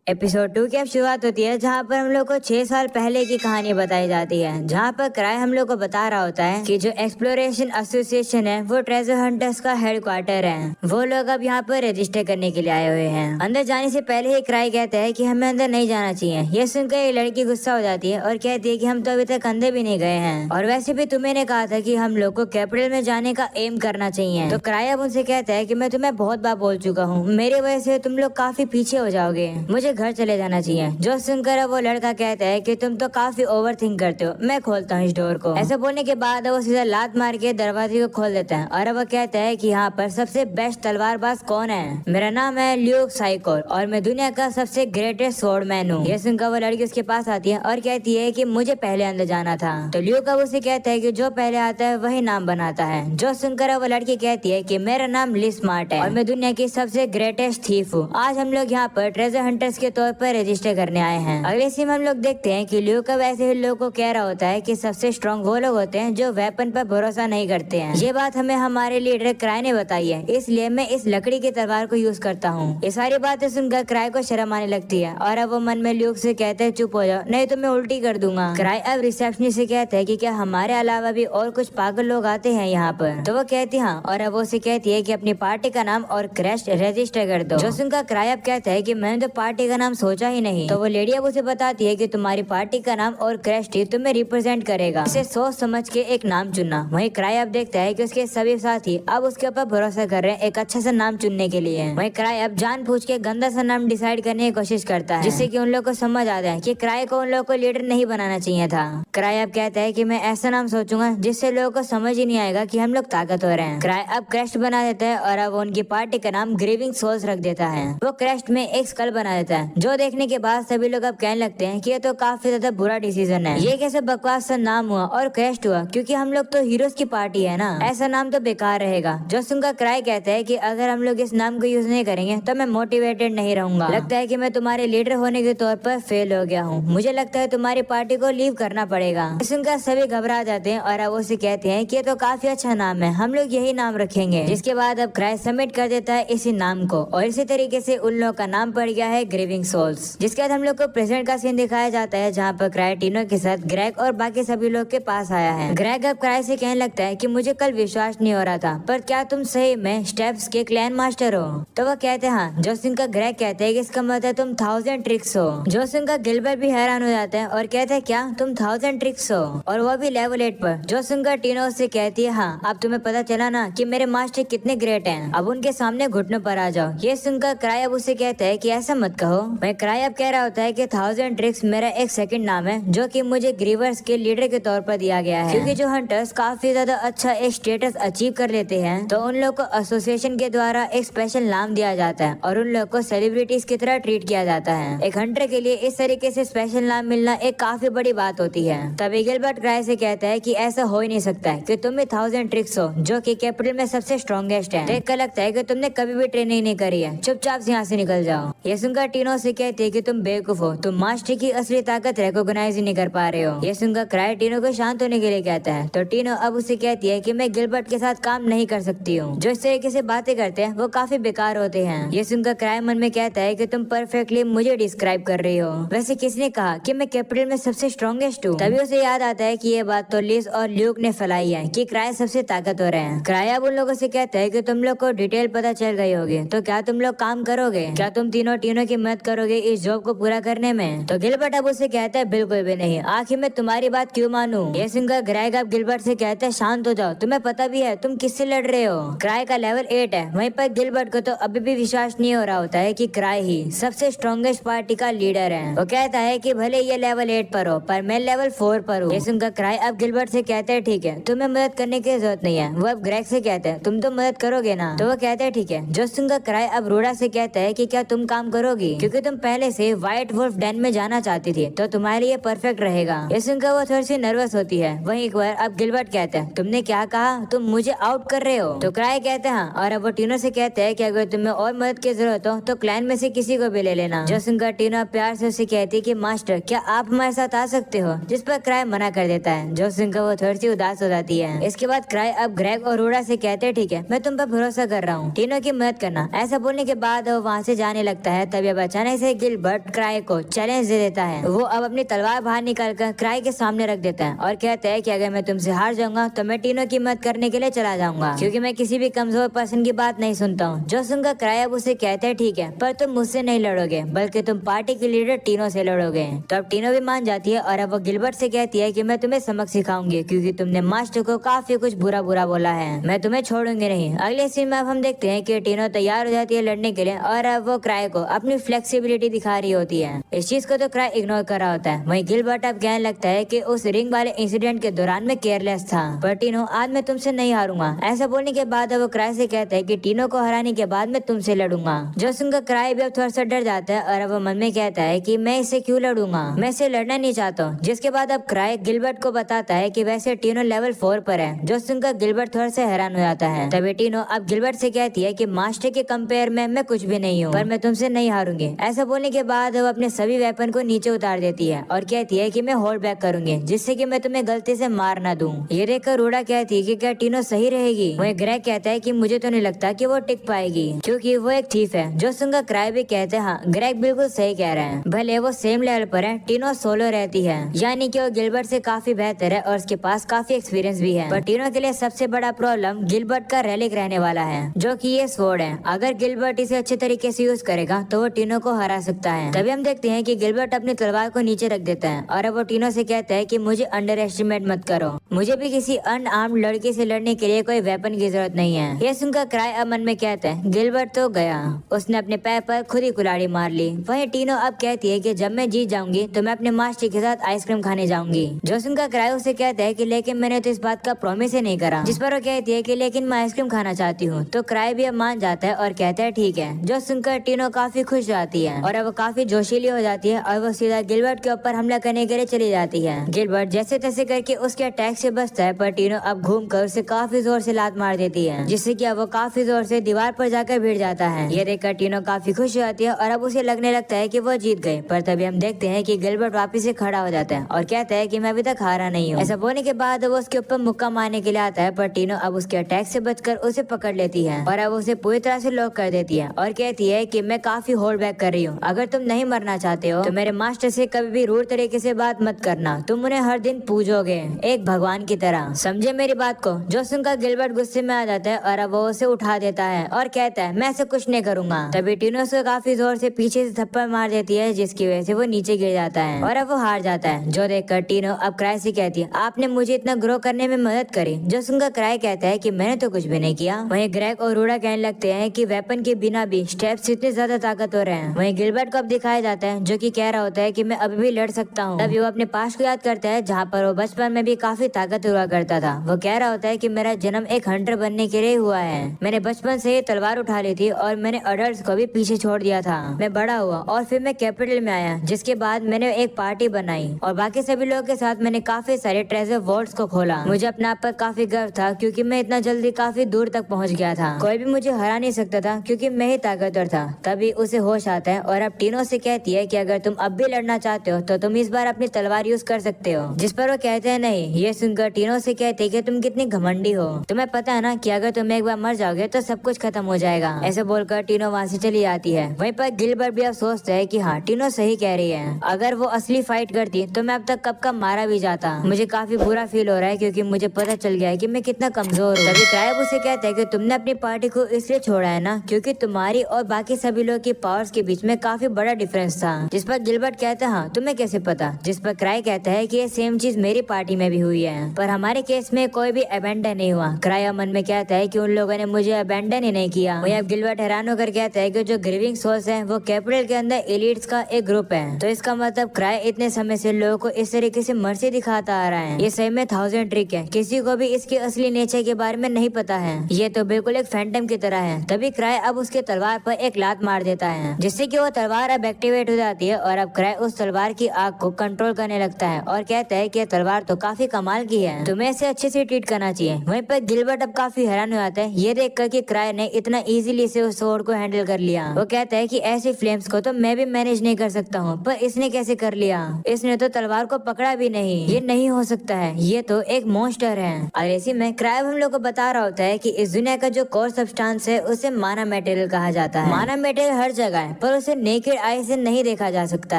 एपिसोड 2 की अब शुरुआत होती है जहाँ पर हम लोग को 6 साल पहले की कहानी बताई जाती है, जहाँ पर क्राई हम लोग को बता रहा होता है कि जो एक्सप्लोरेशन एसोसिएशन है वो ट्रेजर हंटर्स का हेडक्वार्टर है। वो लोग अब यहाँ पर रजिस्टर करने के लिए आए हुए हैं। अंदर जाने से पहले ही क्राई कहता है कि हमें अंदर नहीं जाना चाहिए। ये सुनकर एक लड़की गुस्सा हो जाती है और कहती है कि हम तो अभी तक अंदर भी नहीं गए हैं और वैसे भी तुम्हें ने कहा था कि हम लोग को कैपिटल में जाने का एम करना चाहिए। तो क्राई अब उनसे कहता है कि मैं तुम्हें बहुत बार बोल चुका हूँ, मेरी वजह से तुम लोग काफी पीछे हो जाओगे, मुझे घर चले जाना चाहिए। जो सुनकर वो लड़का कहता है कि तुम तो काफी ओवर थिंक करते हो, मैं खोलता हूँ इस डोर को। ऐसा बोलने के बाद वो सीधा लात मार के दरवाजे को खोल देता है और वो कहता है कि यहाँ पर सबसे बेस्ट तलवारबाज कौन है? मेरा नाम है ल्यूक साइकोर और मैं दुनिया का सबसे ग्रेटेस्ट स्वॉर्डमैन हूँ। ये सुनकर वो लड़की उसके पास आती है और कहती है कि मुझे पहले अंदर जाना था। तो ल्यूक अब उसे कहता है कि जो पहले आता है वही नाम बनाता है। जो सुनकर वो लड़की कहती है कि मेरा नाम लिस स्मार्ट है और मैं दुनिया की सबसे ग्रेटेस्ट थीफ हूँ। आज हम लोग यहाँ पर ट्रेजर हंटर्स के तौर पर रजिस्टर करने आए हैं। अगले सीन में हम लोग देखते हैं कि ल्यूक अब ऐसे ही लोगों को कह रहा होता है कि सबसे स्ट्रॉन्ग वो लोग होते हैं जो वेपन पर भरोसा नहीं करते हैं। ये बात हमें हमारे लीडर क्राई ने बताई है, इसलिए मैं इस लकड़ी की तलवार को यूज करता हूँ। ये सारी बातें सुनकर क्राई को शर्म आने लगती है और अब वो मन में ल्यूक से कहते हैं चुप हो जाओ नहीं तो मैं उल्टी कर दूंगा। क्राई अब रिसेप्शनिस्ट से कहता है कि क्या हमारे अलावा भी और कुछ पागल लोग आते हैं यहाँ पर? तो वो कहती हाँ और अब वो उसे कहती है कि अपनी पार्टी का नाम और क्रैश रजिस्टर कर दो। जो सुनकर क्राई अब कहता है कि मैंने तो पार्टी का नाम सोचा ही नहीं। तो वो लेडी अब उसे बताती है कि तुम्हारी पार्टी का नाम और क्रैश तुम्हें रिप्रेजेंट करेगा, इसे सोच समझ के एक नाम चुनना। वहीं क्राई अब देखता है कि उसके सभी साथी अब उसके ऊपर भरोसा कर रहे हैं एक अच्छा सा नाम चुनने के लिए। वहीं क्राई अब जानबूझ के गंदा सा नाम डिसाइड करने की कोशिश करता है जिससे कि उन लोग को समझ आता है कि क्राई को उन लोगों को लीडर नहीं बनाना चाहिए था। क्राई अब कहता है कि मैं ऐसा नाम सोचूंगा जिससे लोगों को समझ ही नहीं आएगा कि हम लोग ताकतवर हैं। क्राई अब क्रैश बना देता है और अब उनकी पार्टी का नाम ग्रीविंग सोल्स रख देता है। वो क्रैश में एक स्कल बना देता है जो देखने के बाद सभी लोग अब कहने लगते हैं कि ये तो काफी ज्यादा बुरा डिसीजन है। ये कैसे बकवास सा नाम हुआ और क्रैश हुआ क्योंकि हम लोग तो हीरोज की पार्टी है ना, ऐसा नाम तो बेकार रहेगा। जो सुनकर क्राई कहता है कि अगर हम लोग इस नाम को यूज नहीं करेंगे तो मैं मोटिवेटेड नहीं रहूंगा। लगता है कि मैं तुम्हारे लीडर होने के तौर पर फेल हो गया हूँ, मुझे लगता है तुम्हारी पार्टी को लीव करना पड़ेगा। सुनकर सभी घबरा जाते हैं और अब उसे कहते हैं कि ये तो काफी अच्छा नाम है, हम लोग यही नाम रखेंगे। जिसके बाद अब क्राई सबमिट कर देता है इसी नाम को और इसी तरीके से उन लोगों का नाम पड़ गया है ग्रीविंग सोल्स। जिसके बाद हम लोग को प्रेजेंट का सीन दिखाया जाता है जहाँ पर क्राई टीनो के साथ ग्रेग और बाकी सभी लोग के पास आया है। ग्रेग अब क्राई से कहने लगता है कि मुझे कल विश्वास नहीं हो रहा था, पर क्या तुम सही में स्टेप्स के क्लैन मास्टर हो? तो वो कहते हैं हाँ। जो सुनकर ग्रेग कहते हैं कि इसका मतलब तुम 1000 ट्रिक्स हो। जो सुनकर गिलबर्ट भी हैरान हो जाता है और कहते हैं क्या तुम 1000 ट्रिक्स हो और वो भी लेवल 8 पर। जो सुनकर टीनो से कहती है हाँ अब तुम्हें पता चला ना कि मेरे मास्टर कितने ग्रेट हैं, अब उनके सामने घुटनों पर आ जाओ। ये सुनकर क्राई अब उसे कहता है कि ऐसा मत कहो। मैं क्राई अब कह रहा होता है कि 1000 ट्रिक्स मेरा एक सेकंड नाम है जो कि मुझे ग्रीवर्स के लीडर के तौर पर दिया गया है। क्योंकि जो हंटर्स काफी ज्यादा अच्छा एक स्टेटस अचीव कर लेते हैं तो उन लोग को एसोसिएशन के द्वारा एक स्पेशल नाम दिया जाता है और उन लोग को सेलिब्रिटीज की तरह ट्रीट किया जाता है। एक हंटर के लिए इस तरीके से स्पेशल नाम मिलना एक काफी बड़ी बात होती है। तभी गिलबर्ट क्राई से कहता है कि ऐसा हो ही नहीं सकता है कि तुम भी 1000 ट्रिक्स हो जो कि कैपिटल में सबसे स्ट्रॉन्गेस्ट है। देख कर लगता है कि तुमने कभी भी ट्रेनिंग नहीं करी है, चुपचाप से यहाँ से निकल जाओ। ये सुनकर टीनो टीनो से कहती है कि तुम बेवकूफ हो, तुम मास्टर की असली ताकत रिकॉग्नाइज ही नहीं कर पा रहे हो। ये सुनकर क्राई टीनो को शांत होने के लिए कहता है, तो टीनो अब उसे कहती है कि मैं गिलबर्ट के साथ काम नहीं कर सकती हूँ। जो इस तरीके से बातें करते हैं वो काफी बेकार होते हैं। ये सुनकर क्राई मन में कहता है कि तुम परफेक्टली मुझे डिस्क्राइब कर रही हो। वैसे किसने कहा कि मैं कैपिटल में सबसे स्ट्रॉन्गेस्ट हूँ? तभी उसे याद आता है कि ये बात तो लिस और ल्यूक ने फैलाई है कि क्राई सबसे ताकतवर है। क्राई अब उन लोगों से कहता है कि तुम लोग को डिटेल पता चल गई होगी, तो क्या तुम लोग काम करोगे? क्या तुम तीनों टीनों की मदद करोगे इस जॉब को पूरा करने में? तो गिलबर्ट अब उसे कहता है बिल्कुल भी नहीं, आखिर मैं तुम्हारी बात क्यों मानूं? ये सुनकर ग्रेग अब गिलबर्ट से कहता है शांत हो जाओ, तुम्हें पता भी है तुम किससे लड़ रहे हो। क्राई का लेवल 8 है, वहीं पर गिलबर्ट को तो अभी भी विश्वास नहीं हो रहा होता है कि क्राई ही सबसे स्ट्रॉन्गेस्ट पार्टी का लीडर है। वो कहता है कि भले ये लेवल 8 पर हो पर मैं लेवल 4 पर हूँ। ये सुनकर क्राई अब गिलबर्ट से कहते हैं ठीक है, तुम्हें मदद करने की जरूरत नहीं है। वो अब ग्रेग से कहते हैं तुम तो मदद करोगे ना? तो वो कहते हैं ठीक है। जो सुनकर क्राई अब रूडा से कहता है कि क्या तुम काम करोगी, क्योंकि तुम पहले से व्हाइट वुल्फ डेन में जाना चाहती थी, तो तुम्हारे लिए परफेक्ट रहेगा। ये सुनकर वो थोड़ी सी नर्वस होती है। वहीं एक बार अब गिलबर्ट कहता है तुमने क्या कहा, तुम मुझे आउट कर रहे हो? तो क्राई कहते हैं और अब वो टीनो से कहते हैं कि अगर तुम्हें और मदद की जरूरत हो तो क्लैन में से किसी को भी ले लेना। जो सुनकर टीनो प्यार से उसे कहती है कि मास्टर क्या आप हमारे साथ आ सकते हो, जिस पर क्राई मना कर देता है। जो सुनकर वो थोड़ी सी उदास हो जाती है। इसके बाद क्राई अब ग्रेग और रूडा से कहते हैं ठीक है, मैं तुम पर भरोसा कर रहा हूँ, टीनो की मदद करना। ऐसा बोलने के बाद वो वहाँ से जाने लगता है। तभी अब अचानक से गिलबर्ट क्राई को चैलेंज दे देता है। वो अब अपनी तलवार बाहर निकालकर क्राई के सामने रख देता है और कहता है कि अगर मैं तुमसे हार जाऊंगा तो मैं टीनो की मदद करने के लिए चला जाऊंगा, क्योंकि मैं किसी भी कमजोर पर्सन की बात नहीं सुनता हूँ। जो सुनकर क्राई अब उसे कहता है ठीक है, पर तुम मुझसे नहीं लड़ोगे बल्कि तुम पार्टी के लीडर टीनो से लड़ोगे। तो अब टीनो भी मान जाती है और अब वो गिलबर्ट से कहती है कि मैं तुम्हें सबक सिखाऊंगी, क्योंकि तुमने मास्टर को काफी कुछ बुरा बुरा बोला है, मैं तुम्हें छोड़ूंगी नहीं। अगले सीन में अब हम देखते हैं कि टीनो तैयार हो जाती है लड़ने के लिए और अब वो क्राई को अपनी फ्लेक्सिबिलिटी दिखा रही होती है। इस चीज को तो क्राई इग्नोर कर रहा होता है। वहीं गिलबर्ट अब कहने लगता है कि उस रिंग वाले इंसिडेंट के दौरान मैं केयरलेस था, पर टीनो आज मैं तुमसे नहीं हारूंगा। ऐसा बोलने के बाद वो क्राई से कहता है कि टीनो को हराने के बाद मैं तुमसे लड़ूंगा। जो सुनकर क्राई भी अब थोड़ा सा डर जाता है और अब वो मन में कहता है कि मैं इससे क्यों लड़ूंगा, मैं इसे लड़ना नहीं चाहता हूँ। जिसके बाद अब क्राई गिलबर्ट को बताता है कि वैसे टीनो लेवल 4 पर है। जो सुनकर गिलबर्ट थोड़ा सा हैरान हो जाता है। तभी टीनो अब गिलबर्ट से कहती है कि मास्टर के कंपेयर में मैं कुछ भी नहीं हूँ, पर मैं तुमसे नहीं हारूंगी। ऐसा बोलने के बाद वो अपने सभी वेपन को नीचे उतार देती है और कहती है कि मैं होल्ड बैक करूंगी, जिससे कि मैं तुम्हें गलती से मार ना दूं। ये देखकर रूडा कहती है कि क्या टीनो सही रहेगी? वहीं ग्रेग कहता है कि मुझे तो नहीं लगता कि वो टिक पाएगी, क्योंकि वो एक थीफ है। जो सुनकर क्राई भी कहते हैं हाँ ग्रेग बिल्कुल सही कह रहे हैं, भले वो सेम लेवल पर है, टीनो सोलो रहती है, यानी कि वो गिलबर्ट से काफी बेहतर है और उसके पास काफी एक्सपीरियंस भी है। पर टीनो के लिए सबसे बड़ा प्रॉब्लम गिलबर्ट का रेलिक रहने वाला है, जो कि ये स्वॉर्ड है। अगर गिलबर्ट इसे अच्छे तरीके से यूज करेगा तो वो टीनो को हरा सकता है। तभी हम देखते हैं कि गिलबर्ट अपनी तलवार को नीचे रख देता है और अब वो टीनो से कहता है कि मुझे अंडर एस्टिमेट मत करो, मुझे भी किसी अनआर्म्ड लड़की से लड़ने के लिए कोई वेपन की जरूरत नहीं है। ये सुनकर क्राई अब मन में कहता है गिलबर्ट तो गया, उसने अपने पैर पर खुद ही कुल्हाड़ी मार ली। वहीं टीनो अब कहती है कि जब मैं जीत जाऊंगी तो मैं अपने मास्टर के साथ आइसक्रीम खाने जाऊंगी। जो सुनकर क्राई उसे कहता है कि लेकिन मैंने तो इस बात का प्रॉमिस ही नहीं करा। जिस पर वो कहती है कि लेकिन मैं आइसक्रीम खाना चाहती हूँ। तो क्राई भी अब मान जाता है और कहता है ठीक है। जो सुनकर टीनो काफी खुश जाती है और अब वो काफी जोशीली हो जाती है और वो सीधा गिलबर्ट के ऊपर हमला करने के लिए चली जाती है। गिलबर्ट जैसे तैसे करके उसके अटैक से बचता है, पर टीनो अब घूमकर उसे काफी जोर से लात मार देती है, जिससे कि अब वो काफी जोर से दीवार पर जाकर भिड़ जाता है। ये देखकर टीनो काफी खुश हो जाती है और अब उसे लगने लगता है कि वो जीत गए। पर तभी हम देखते हैं कि गिलबर्ट वापस से खड़ा हो जाता है और कहता है कि मैं अभी तक हारा नहीं हूँ। ऐसा बोलने के बाद वो उसके ऊपर मुक्का मारने के लिए आता है, पर टीनो अब उसके अटैक से बचकर उसे पकड़ लेती है और अब उसे पूरी तरह से लॉक कर देती है और कहती है कि मैं काफी होल्ड बैक कर रही हूँ, अगर तुम नहीं मरना चाहते हो तो मेरे मास्टर से कभी भी रूड तरीके से बात मत करना, तुम उन्हें हर दिन पूजोगे एक भगवान की तरह, समझे मेरी बात को? जो सुनकर गिलबर्ट गुस्से में आ जाता है और अब वो उसे उठा देता है और कहता है मैं ऐसे कुछ नहीं करूंगा। तभी टीनो उसे काफी जोर से पीछे से थप्पड़ मार देती है, जिसकी वजह से वो नीचे गिर जाता है और अब वो हार जाता है। जो देखकर टीनो अब क्राई से कहती है आपने मुझे इतना ग्रो करने में मदद करी। जो सुनकर क्राई कहता है कि मैंने तो कुछ भी नहीं किया। वहीं ग्रेग और रूडा कहने लगते हैं कि वेपन के बिना भी स्टेप्स इतने ज्यादा ताकतवर हैं। वहीं गिलबर्ट को अब दिखाया जाता है जो कि कह रहा होता है कि मैं अभी भी लड़ सकता हूँ। तभी वो अपने पास्ट को याद करता है जहाँ पर वो बचपन में भी काफी ताकत हुआ करता था। वो कह रहा होता है कि मेरा जन्म एक हंटर बनने के लिए हुआ है, मैंने बचपन से ही तलवार उठा ली थी और मैंने अडल्ट्स को भी पीछे छोड़ दिया था। मैं बड़ा हुआ और फिर मैं कैपिटल में आया, जिसके बाद मैंने एक पार्टी बनाई और बाकी सभी लोगों के साथ मैंने काफी सारे ट्रेजर वॉल्ट्स को खोला। मुझे अपने आप पर काफी गर्व था क्योंकि मैं इतना जल्दी काफी दूर तक पहुँच गया था। कोई भी मुझे हरा नहीं सकता था क्योंकि मैं ही ताकतवर था। तभी उसे होश जाता है और अब टीनो से कहती है कि अगर तुम अब भी लड़ना चाहते हो तो तुम इस बार अपनी तलवार यूज कर सकते हो, जिस पर वो कहते हैं नहीं। ये सुनकर टीनो से कहते हैं कि तुम कितनी घमंडी हो, तुम्हें पता है ना कि अगर तुम एक बार मर जाओगे तो सब कुछ खत्म हो जाएगा। ऐसे बोलकर टीनो वहाँ से चली जाती है। वहीं पर गिलबर्ट भी अब सोचता है कि हाँ, टीनो सही कह रही है, अगर वो असली फाइट करती तो मैं अब तक कब का मारा भी जाता। मुझे काफी बुरा फील हो रहा है क्योंकि मुझे पता चल गया है कि मैं कितना कमजोर हूँ। तभी क्राइब उसे कहता है कि तुमने अपनी पार्टी को इसलिए छोड़ा है ना क्योंकि तुम्हारी और बाकी सभी लोग की पावर्स के बीच में काफी बड़ा डिफरेंस था। जिस पर गिलबर्ट कहता है हाँ, तुम्हें कैसे पता? जिस पर क्राई कहता है कि ये सेम चीज मेरी पार्टी में भी हुई है, पर हमारे केस में कोई भी अबेंडन नहीं हुआ। क्राई मन में कहता है कि उन लोगों ने मुझे अबेंडन ही नहीं किया। वही अब गिलबर्ट हैरान होकर कहता है कि जो ग्रीविंग सोल्स है वो कैपिटल के अंदर एलिट्स का एक ग्रुप है, तो इसका मतलब क्राई इतने समय से लोगों को इस तरीके से मर्सी दिखाता आ रहा है। ये सही में 1000 ट्रिक है, किसी को भी इसके असली नेचर के बारे में नहीं पता है। ये तो बिल्कुल एक फैंटम की तरह है। तभी क्राई अब उसके तलवार पर एक लात मार देता है, जिससे कि वो तलवार अब एक्टिवेट हो जाती है और अब क्राई उस तलवार की आग को कंट्रोल करने लगता है और कहता है कि तलवार तो काफी कमाल की है, तुम्हें इसे अच्छे से ट्रीट करना चाहिए। वहीं पर गिलबर्ट अब काफी हैरान हो जाता है ये देखकर कि क्राई ने इतना इजीली से उस स्वॉर्ड को हैंडल कर लिया। वो कहता है कि ऐसी फ्लेम्स को तो मैं भी मैनेज नहीं कर सकता हूँ, पर इसने कैसे कर लिया? इसने तो तलवार को पकड़ा भी नहीं, ये नहीं हो सकता है, ये तो एक मॉन्स्टर है। और इसी में क्राई हम लोग को बता रहा होता है कि इस दुनिया का जो कोर सब्सटेंस है उसे माना मेटेरियल कहा जाता है। माना मेटेरियल हर जगह है पर उसे नेकेड आई से नहीं देखा जा सकता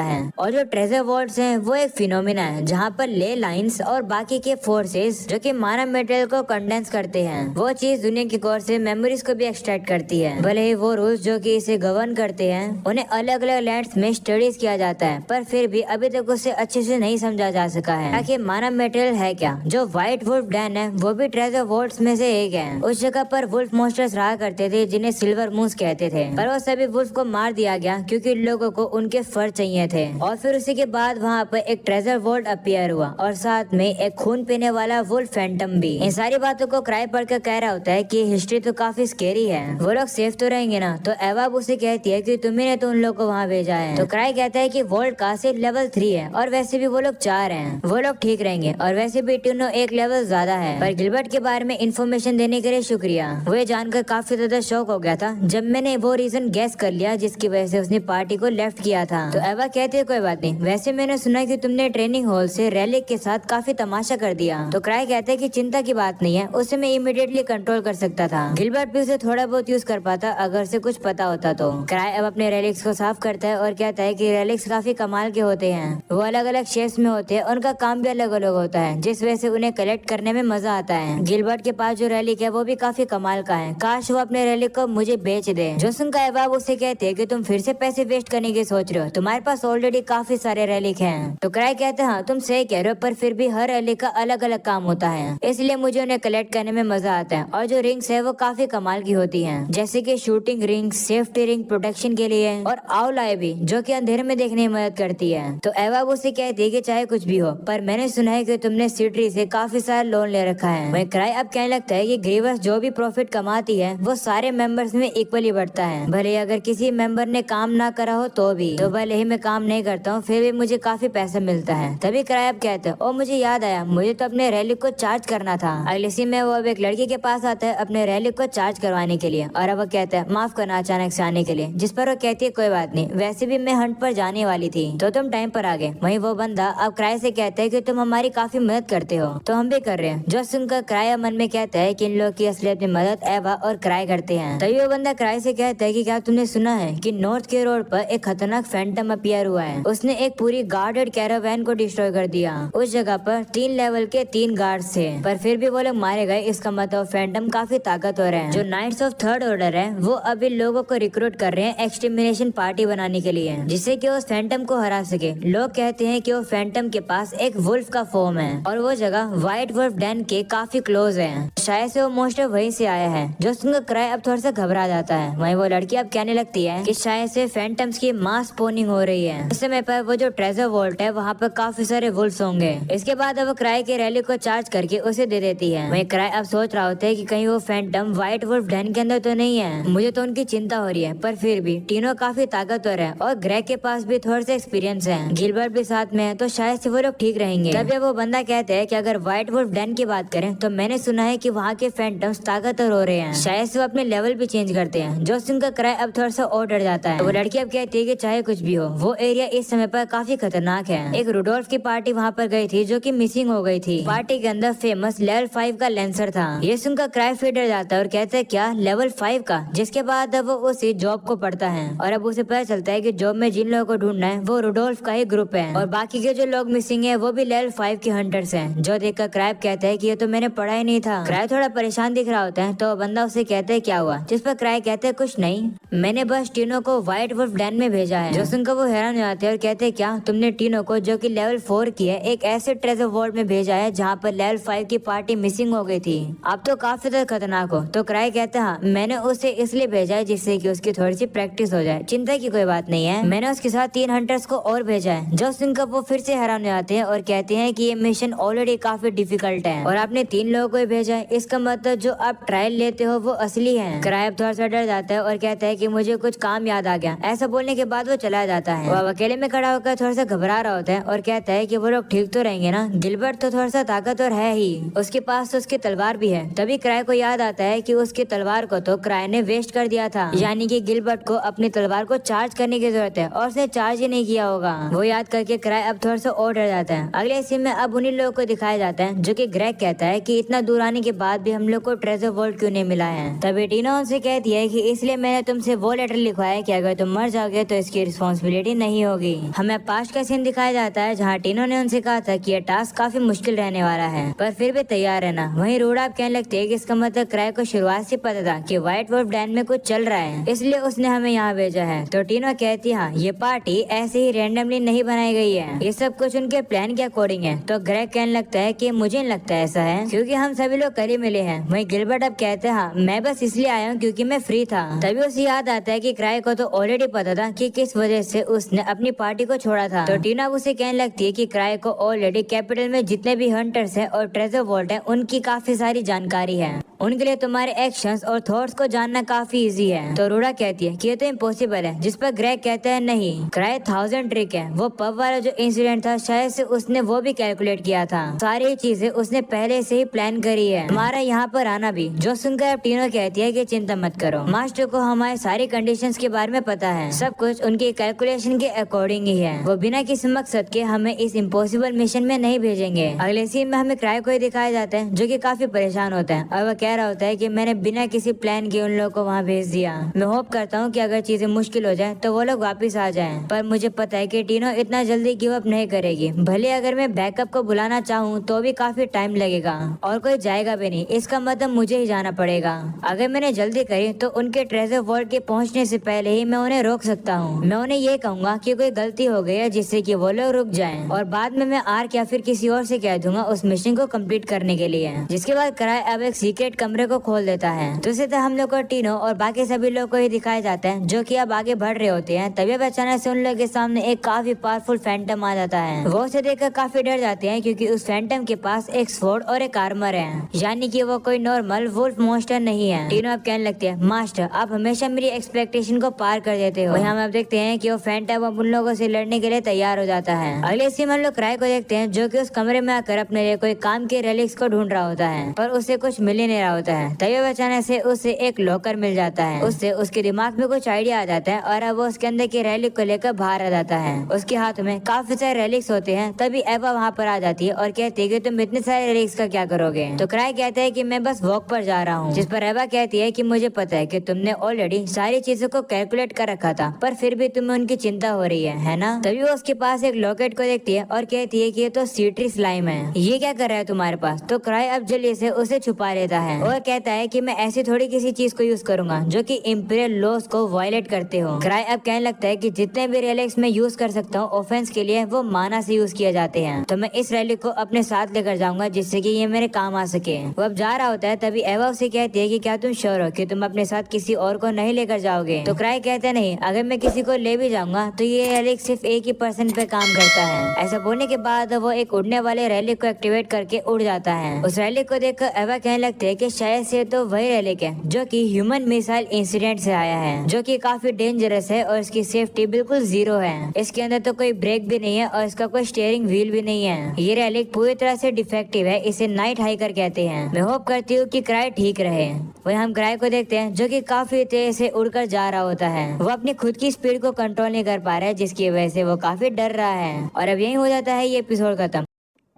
है। और जो ट्रेजर वॉर्ड्स हैं वो एक फिनोमिना है जहाँ पर ले लाइंस और बाकी के फोर्सेस जो कि माना मेटेरियल को कंडेंस करते हैं, वो चीज दुनिया की कोर से मेमोरीज को भी एक्सट्रैक्ट करती है। भले ही वो रूल्स जो कि इसे गवर्न करते हैं उन्हें अलग अलग लैंड्स में स्टडीज किया जाता है, पर फिर भी अभी तक उसे अच्छे से नहीं समझा जा सका है आखिर माना मेटेरियल है क्या। जो व्हाइट वुल्फ डैन है वो भी ट्रेजर वॉर्ड्स में से एक है। उस जगह पर वुल्फ मॉन्स्टर्स रहा करते थे जिन्हें सिल्वर मूस कहते थे, पर वो सभी वुल्फ को मार दिया गया क्योंकि लोगों को उनके फर चाहिए थे। और फिर उसी के बाद वहाँ पर एक ट्रेजर वॉर्ड अपीयर हुआ और साथ में एक खून पीने वाला वुल्फ फैंटम भी। इन सारी बातों को क्राई पढ़कर कह रहा होता है कि हिस्ट्री तो काफी स्केरी है, वो लोग सेफ तो रहेंगे ना? तो एवाब उसे कहती है कि तुम्ही ने तो उन लोग को वहाँ भेजा है। तो क्राई कहता है कि वर्ल्ड का सिर्फ लेवल 3 है और वैसे भी वो लोग 4 हैं, वो लोग ठीक रहेंगे और वैसे भी टीनो एक लेवल ज्यादा है। पर गिलबर्ट के बारे में इन्फॉर्मेशन देने के लिए शुक्रिया। वो ये जानकर काफी ज्यादा शौक हो गया था जब मैंने वो रीजन गैस कर लिया जिसकी वजह से उसने पार्टी को लेफ्ट किया था। तो एवा कहते है कोई बात नहीं, वैसे मैंने सुना कि तुमने ट्रेनिंग हॉल से रेलिक के साथ काफी तमाशा कर दिया। तो क्राई कहते हैं कि चिंता की बात नहीं है, उसे मैं इमीडिएटली कंट्रोल कर सकता था। गिलबर्ट भी उसे थोड़ा बहुत यूज कर पाता अगर से कुछ पता होता तो। क्राई अब अपने रेलिक्स को साफ करता है और कहता है कि रेलिक्स काफी कमाल के होते हैं, वो अलग अलग शेप्स में होते हैं, उनका काम भी अलग अलग होता है जिस वजह से उन्हें कलेक्ट करने में मजा आता है। गिलबर्ट के पास जो रेलिक है वो भी काफी कमाल का है, काश वो अपने रेलिक को मुझे बेच दे। जो सुनकर एवाब उससे कहते हैं कि तुम फिर से पैसे वेस्ट करने की सोच रहे हो, तुम्हारे पास ऑलरेडी काफी सारे रेलिक हैं। तो क्राई कहते हैं हाँ तुम सही कह रहे हो, पर फिर भी हर रेलिक का अलग अलग काम होता है, इसलिए मुझे उन्हें कलेक्ट करने में मजा आता है। और जो रिंग्स है वो काफी कमाल की होती है, जैसे की shooting ring, safety ring protection के लिए, और आउल आई भी जो की अंधेरे में देखने में मदद करती है। तो एवाब उससे कहती है कि चाहे कुछ भी हो, पर मैंने सुना है कि तुमने सिटी से काफी सारा लोन ले रखा है। वही क्राई अब कहने लगता है कि ग्रीवस जो भी प्रॉफिट कमाती है वो सारे मेंबर्स में इक्वली बढ़ता है, भले अगर किसी मेंबर ने काम ना करा हो तो भी। तो भले ही मैं काम नहीं करता हूँ फिर भी मुझे काफी पैसा मिलता है। तभी क्राई अब कहते हैं ओ मुझे याद आया, मुझे तो अपने रेलिक को चार्ज करना था। अगले सीन में वो अब एक लड़की के पास आता है अपने रेलिक को चार्ज करवाने के लिए, और अब वो कहता है माफ करना अचानक से आने के लिए, जिस पर वो कहती है कोई बात नहीं, वैसे भी मैं हंट पर जाने वाली थी तो तुम टाइम पर आ गए। वहीं वो बंदा अब क्राई से कहता है कि तुम हमारी काफी मदद करते हो, तो हम भी कर रहे हैं। जो सुनकर क्राई मन में कहता है कि इन लोग की असलियत में मदद एवा और क्राई करते हैं। तभी वो बंदा क्राई से कहता है कि क्या तुमने सुना है कि नॉर्थ के रोड पर एक खतरनाक फैंटम अपीयर हुआ है, उसने एक पूरी गार्डेड कैरावैन को डिस्ट्रॉय कर दिया। उस जगह पर 3 लेवल के 3 गार्ड्स थे, पर फिर भी वो लोग मारे गए। इसका मतलब फैंटम काफी ताकतवर है। जो नाइट्स ऑफ थर्ड ऑर्डर है वो अभी लोगों को रिक्रूट कर रहे हैं एक्सटरमिनेशन पार्टी बनाने के लिए, जिससे कि उस फैंटम को हरा सके। लोग कहते हैं कि वो फैंटम के पास एक वुल्फ का फॉर्म है और वो जगह व्हाइट वुल्फ डैन के काफी क्लोज है, शायद से वो मोस्टर वहीं से आया है। जो सुनकर क्राई अब थोड़ा सा घबरा जाता है। वहीं वो लड़की अब कहने लगती है कि शायद से फैंटम्स की मास स्पॉनिंग हो रही है, उस समय पर वो जो ट्रेजर वॉल्ट है वहाँ पर काफी सारे वुल्फ्स होंगे। इसके बाद अब वो क्राई के रैली को चार्ज करके उसे दे देती है। वहीं क्राई अब सोच रहा होता है कि कहीं वो फैंटम व्हाइट वुल्फ डैन के अंदर तो नहीं है, मुझे तो उनकी चिंता हो रही है। पर फिर भी टीनो काफी ताकतवर है और ग्रेग के पास भी थोड़ा सा एक्सपीरियंस है, गिलबर्ट भी साथ में है, तो शायद से वो लोग ठीक रहेंगे। तभी वो बंदा कहते हैं कि अगर व्हाइट वुल्फ डैन की बात करें तो मैंने सुना है कि वहाँ के फैंटम्स ताकतवर हो रहे हैं, शायद से वो अपने लेवल भी चेंज करते हैं। जो सुनकर क्राई अब थोड़ा सा और डर जाता जाता है। तो वो लड़की अब कहती है कि चाहे कुछ भी हो, वो एरिया इस समय पर काफी खतरनाक है। एक रुडोल्फ की पार्टी वहाँ पर गई थी जो कि मिसिंग हो गई थी। पार्टी के अंदर फेमस लेवल 5 का लेंसर था। ये सुनकर क्राई फीडर जाता है और कहता है क्या लेवल 5 का, जिसके बाद अब वो उसी जॉब को पढ़ता है और अब उसे पता चलता है कि जॉब में जिन लोगों को ढूंढना है वो रुडोल्फ का ही ग्रुप है और बाकी के जो लोग मिसिंग है वो भी लेवल 5 के हंटर्स हैं। जो देखकर क्राइब कहता है कि ये तो मैंने पढ़ा ही नहीं था। क्राइब थोड़ा परेशान दिख रहा होता है तो बंदा उसे कहता है क्या हुआ, जिस पर क्राइब कहते हैं कुछ नहीं, मैंने बस टीनो को व्हाइट वुल्फ डैन में भेजा है। जो सुनकर वो हैरान हो जाते हैं और कहते हैं क्या तुमने टीनो को, जो कि लेवल 4 की है, एक ऐसे ट्रेजर वर्ल्ड में भेजा है जहाँ पर लेवल 5 की पार्टी मिसिंग हो गई थी। आप तो काफी ज्यादा खतरनाक हो। तो क्राई कहते हैं हाँ, मैंने उसे इसलिए भेजा है जिससे कि उसकी थोड़ी सी प्रैक्टिस हो जाए, चिंता की कोई बात नहीं है। मैंने उसके साथ 3 हंटर्स को और भेजा है। जो सुनकर वो फिर से हैरान हो जाते हैं और कहते हैं कि ये मिशन ऑलरेडी काफी डिफिकल्ट है और आपने 3 लोगों को ही भेजा है, इसका मतलब जो आप ट्रायल लेते हो वो असली है। क्राइब थोड़ा सा डर जाता है और कहता है कि मुझे कुछ काम याद आ गया। ऐसा बोलने के बाद वो चला जाता है। वो अकेले में खड़ा होकर थोड़ा सा घबरा रहा होता है और कहता है कि वो लोग ठीक तो रहेंगे ना, गिलबर्ट तो थोड़ा सा ताकतवर है ही, उसके पास तो उसकी तलवार भी है। तभी क्राई को याद आता है कि उसकी तलवार को तो क्राई ने वेस्ट कर दिया था, यानी कि गिलबर्ट को अपनी तलवार को चार्ज करने की जरूरत है और उसने चार्ज ही नहीं किया होगा। वो याद करके क्राई अब थोड़ा सा और डर जाता है। अगले सीन में अब उन्हीं लोगों को दिखाया जाता है जो कि ग्रेग कहता है कि इतना दूर आने के बाद भी हम लोग को ट्रेजर वर्ल्ड क्यों नहीं मिला है। तभी टीनो उनसे कहती है कि इसलिए मैंने तुमसे वो लेटर लिखवाया कि अगर तुम मर जाओगे तो इसकी रिस्पॉन्सिबिलिटी नहीं होगी। हमें पास्ट का सीन दिखाया जाता है जहाँ टीनो ने उनसे कहा था कि यह टास्क काफी मुश्किल रहने वाला है, पर फिर भी तैयार रहना। वहीं रूडा कहने लगती है कि इसका मतलब क्राई को शुरुआत से पता था कि व्हाइट वुल्फ डैन में कुछ चल रहा है, इसलिए उसने हमें यहाँ भेजा है। तो टीनो कहती है हाँ, ये पार्टी ऐसे ही रैंडमली नहीं बनाई गई है, ये सब कुछ उनके प्लान के अकॉर्डिंग है। तो ग्रेग कहने लगता है कि मुझे नहीं लगता ऐसा है, क्योंकि हम सभी लोग कल ही मिले हैं। वहीं गिलबर्ट अब कहते हैं हाँ, मैं बस इसलिए आया हूँ क्योंकि मैं फ्री था। तभी उसे याद आता है कि क्राई को तो ऑलरेडी पता था कि किस वजह से उसने अपनी पार्टी को छोड़ा था। तो टीना उसे कहने लगती है कि क्राई को ऑलरेडी कैपिटल में जितने भी हंटर्स हैं और ट्रेजर वॉल्ट है उनकी काफी सारी जानकारी है, उनके लिए तुम्हारे एक्शंस और थॉट्स को जानना काफी इजी है। तो रूडा कहती है कि ये तो इम्पॉसिबल है, जिस पर ग्रेग कहता है नहीं, क्राई 1000 ट्रिक है। वो पब वाला जो इंसिडेंट था शायद से उसने वो भी कैलकुलेट किया था, सारी चीजें उसने पहले से ही प्लान करी है, हमारा यहाँ पर आना भी। जो सुनकर अब टीनो कहती है कि चिंता मत करो, मास्टर को हमारे सारी कंडीशंस के बारे में पता है, सब कुछ उनके कैलकुलेशन के अकॉर्डिंग ही है, वो बिना किसी मकसद के हमें इस इम्पॉसिबल मिशन में नहीं भेजेंगे। अगले सीन में हमें क्राई को ही दिखाया जाता है जो कि काफी परेशान होता है और वह कह रहा होता है कि मैंने बिना किसी प्लान के उन लोगों को वहाँ भेज दिया। मैं होप करता हूँ कि अगर चीजें मुश्किल हो जाए तो वो लोग वापस आ जाएं, पर मुझे पता है कि टीनो इतना जल्दी गिव अप नहीं करेगी। भले अगर मैं बैकअप को बुलाना चाहूँ तो भी काफी टाइम लगेगा और कोई जाएगा भी नहीं, इसका मतलब मुझे ही जाना पड़ेगा। अगर मैंने जल्दी करी तो उनके ट्रेजर वर्ल्ड के पहुँचने से पहले ही मैं उन्हें रोक सकता हूँ। मैं उन्हें ये कहूँगा कि कोई गलती हो गई है जिससे कि वो लोग रुक जाएं और बाद में मैं आर्क या फिर किसी और से कह दूंगा उस मिशन को कंप्लीट करने के लिए। जिसके बाद क्राई अब एक सीक्रेट कमरे को खोल देता है। तो इसी तरह हम लोग को टीनो और बाकी सभी लोग को ही दिखाया जाता है जो कि अब आगे बढ़ रहे होते हैं। तभी अब अचानक से उन लोगों के सामने एक काफी पावरफुल फैंटम आ जाता है। वो उसे देखकर काफी डर जाते हैं क्योंकि उस फैंटम के पास एक स्वॉर्ड और एक आर्मर है, यानी कि वो कोई नॉर्मल वुल्फ मॉन्स्टर नहीं है। टीनो अब कहने लगती है मास्टर, आप हमेशा मेरी एक्सपेक्टेशन को पार कर देते हो। वहीं हम अब देखते हैं कि वो फैंटम अब उन लोगों से लड़ने के लिए तैयार हो जाता है। अगले सीन में हम लोग क्राई को देखते हैं जो कि उस कमरे में आकर अपने लिए कोई काम के रेलिक्स को ढूंढ रहा होता है, पर उसे कुछ मिल ही नहीं रहा होता है। तभी अचानक से उसे एक लॉकर मिल जाता है। उससे उसके दिमाग में कुछ आइडिया आ जाता है और अब वो उसके अंदर की रेलिक को लेकर बाहर आ जाता है। उसके हाथ में काफी सारे रेलिक्स होते हैं। तभी एवा वहाँ पर आ जाती है और कहती है कि तुम इतने सारे रेलिक्स का क्या करोगे। तो क्राई कहता है कि मैं बस वॉक पर जा रहा हूँ, जिस पर एवा कहती है कि मुझे पता है कि तुमने ऑलरेडी सारी चीजों को कैलकुलेट कर रखा था, पर फिर भी तुम्हें उनकी चिंता हो रही है ना। तभी वो उसके पास एक लॉकेट को देखती है और कहती है कि ये तो सीट्री स्लाइम है, ये क्या कर रहा है तुम्हारे पास। तो क्राई अब जल्दी से उसे छुपा लेता है और कहता है कि मैं ऐसी थोड़ी किसी चीज को यूज करूंगा जो कि इंपीरियल लॉस को वायलेट करते हो। क्राई अब कहने लगता है कि जितने भी रेलिक्स मैं यूज कर सकता हूँ ऑफेंस के लिए वो माना से यूज किए जाते हैं, तो मैं इस रेलिक को अपने साथ लेकर जाऊंगा जिससे कि ये मेरे काम आ सके। वो अब जा रहा होता है। तभी एवा उसे कहती है कि क्या तुम श्योर हो कि तुम अपने साथ किसी और को नहीं लेकर जाओगे। तो क्राई कहता है नहीं, अगर मैं किसी को ले भी जाऊंगा तो ये रेलिक सिर्फ एक ही पर्सन पे काम करता है। ऐसा बोलने के बाद वो एक उड़ने वाले रेलिक को एक्टिवेट करके उड़ जाता है। उस रेलिक को देखकर एवा कहने लगते है कि शायद से तो वही रेलिक है जो कि ह्यूमन मिसाइल इंसिडेंट से आया है, जो कि काफी डेंजरस है और इसकी सेफ्टी बिल्कुल जीरो है। इसके अंदर तो कोई ब्रेक भी नहीं है और इसका कोई स्टीयरिंग व्हील भी नहीं है। ये रेलिक पूरी तरह से डिफेक्टिव है, इसे नाइट हाइकर कहते हैं। मैं होप करती हूँ कि क्राई ठीक रहे। वही हम क्राई को देखते हैं जो कि काफी तेज से उड़कर जा रहा होता है। वो अपनी खुद की स्पीड को कंट्रोल नहीं कर पा रहा है, जिसकी वजह से वो काफी डर रहा है। और अब यही हो जाता है ये एपिसोड खत्म।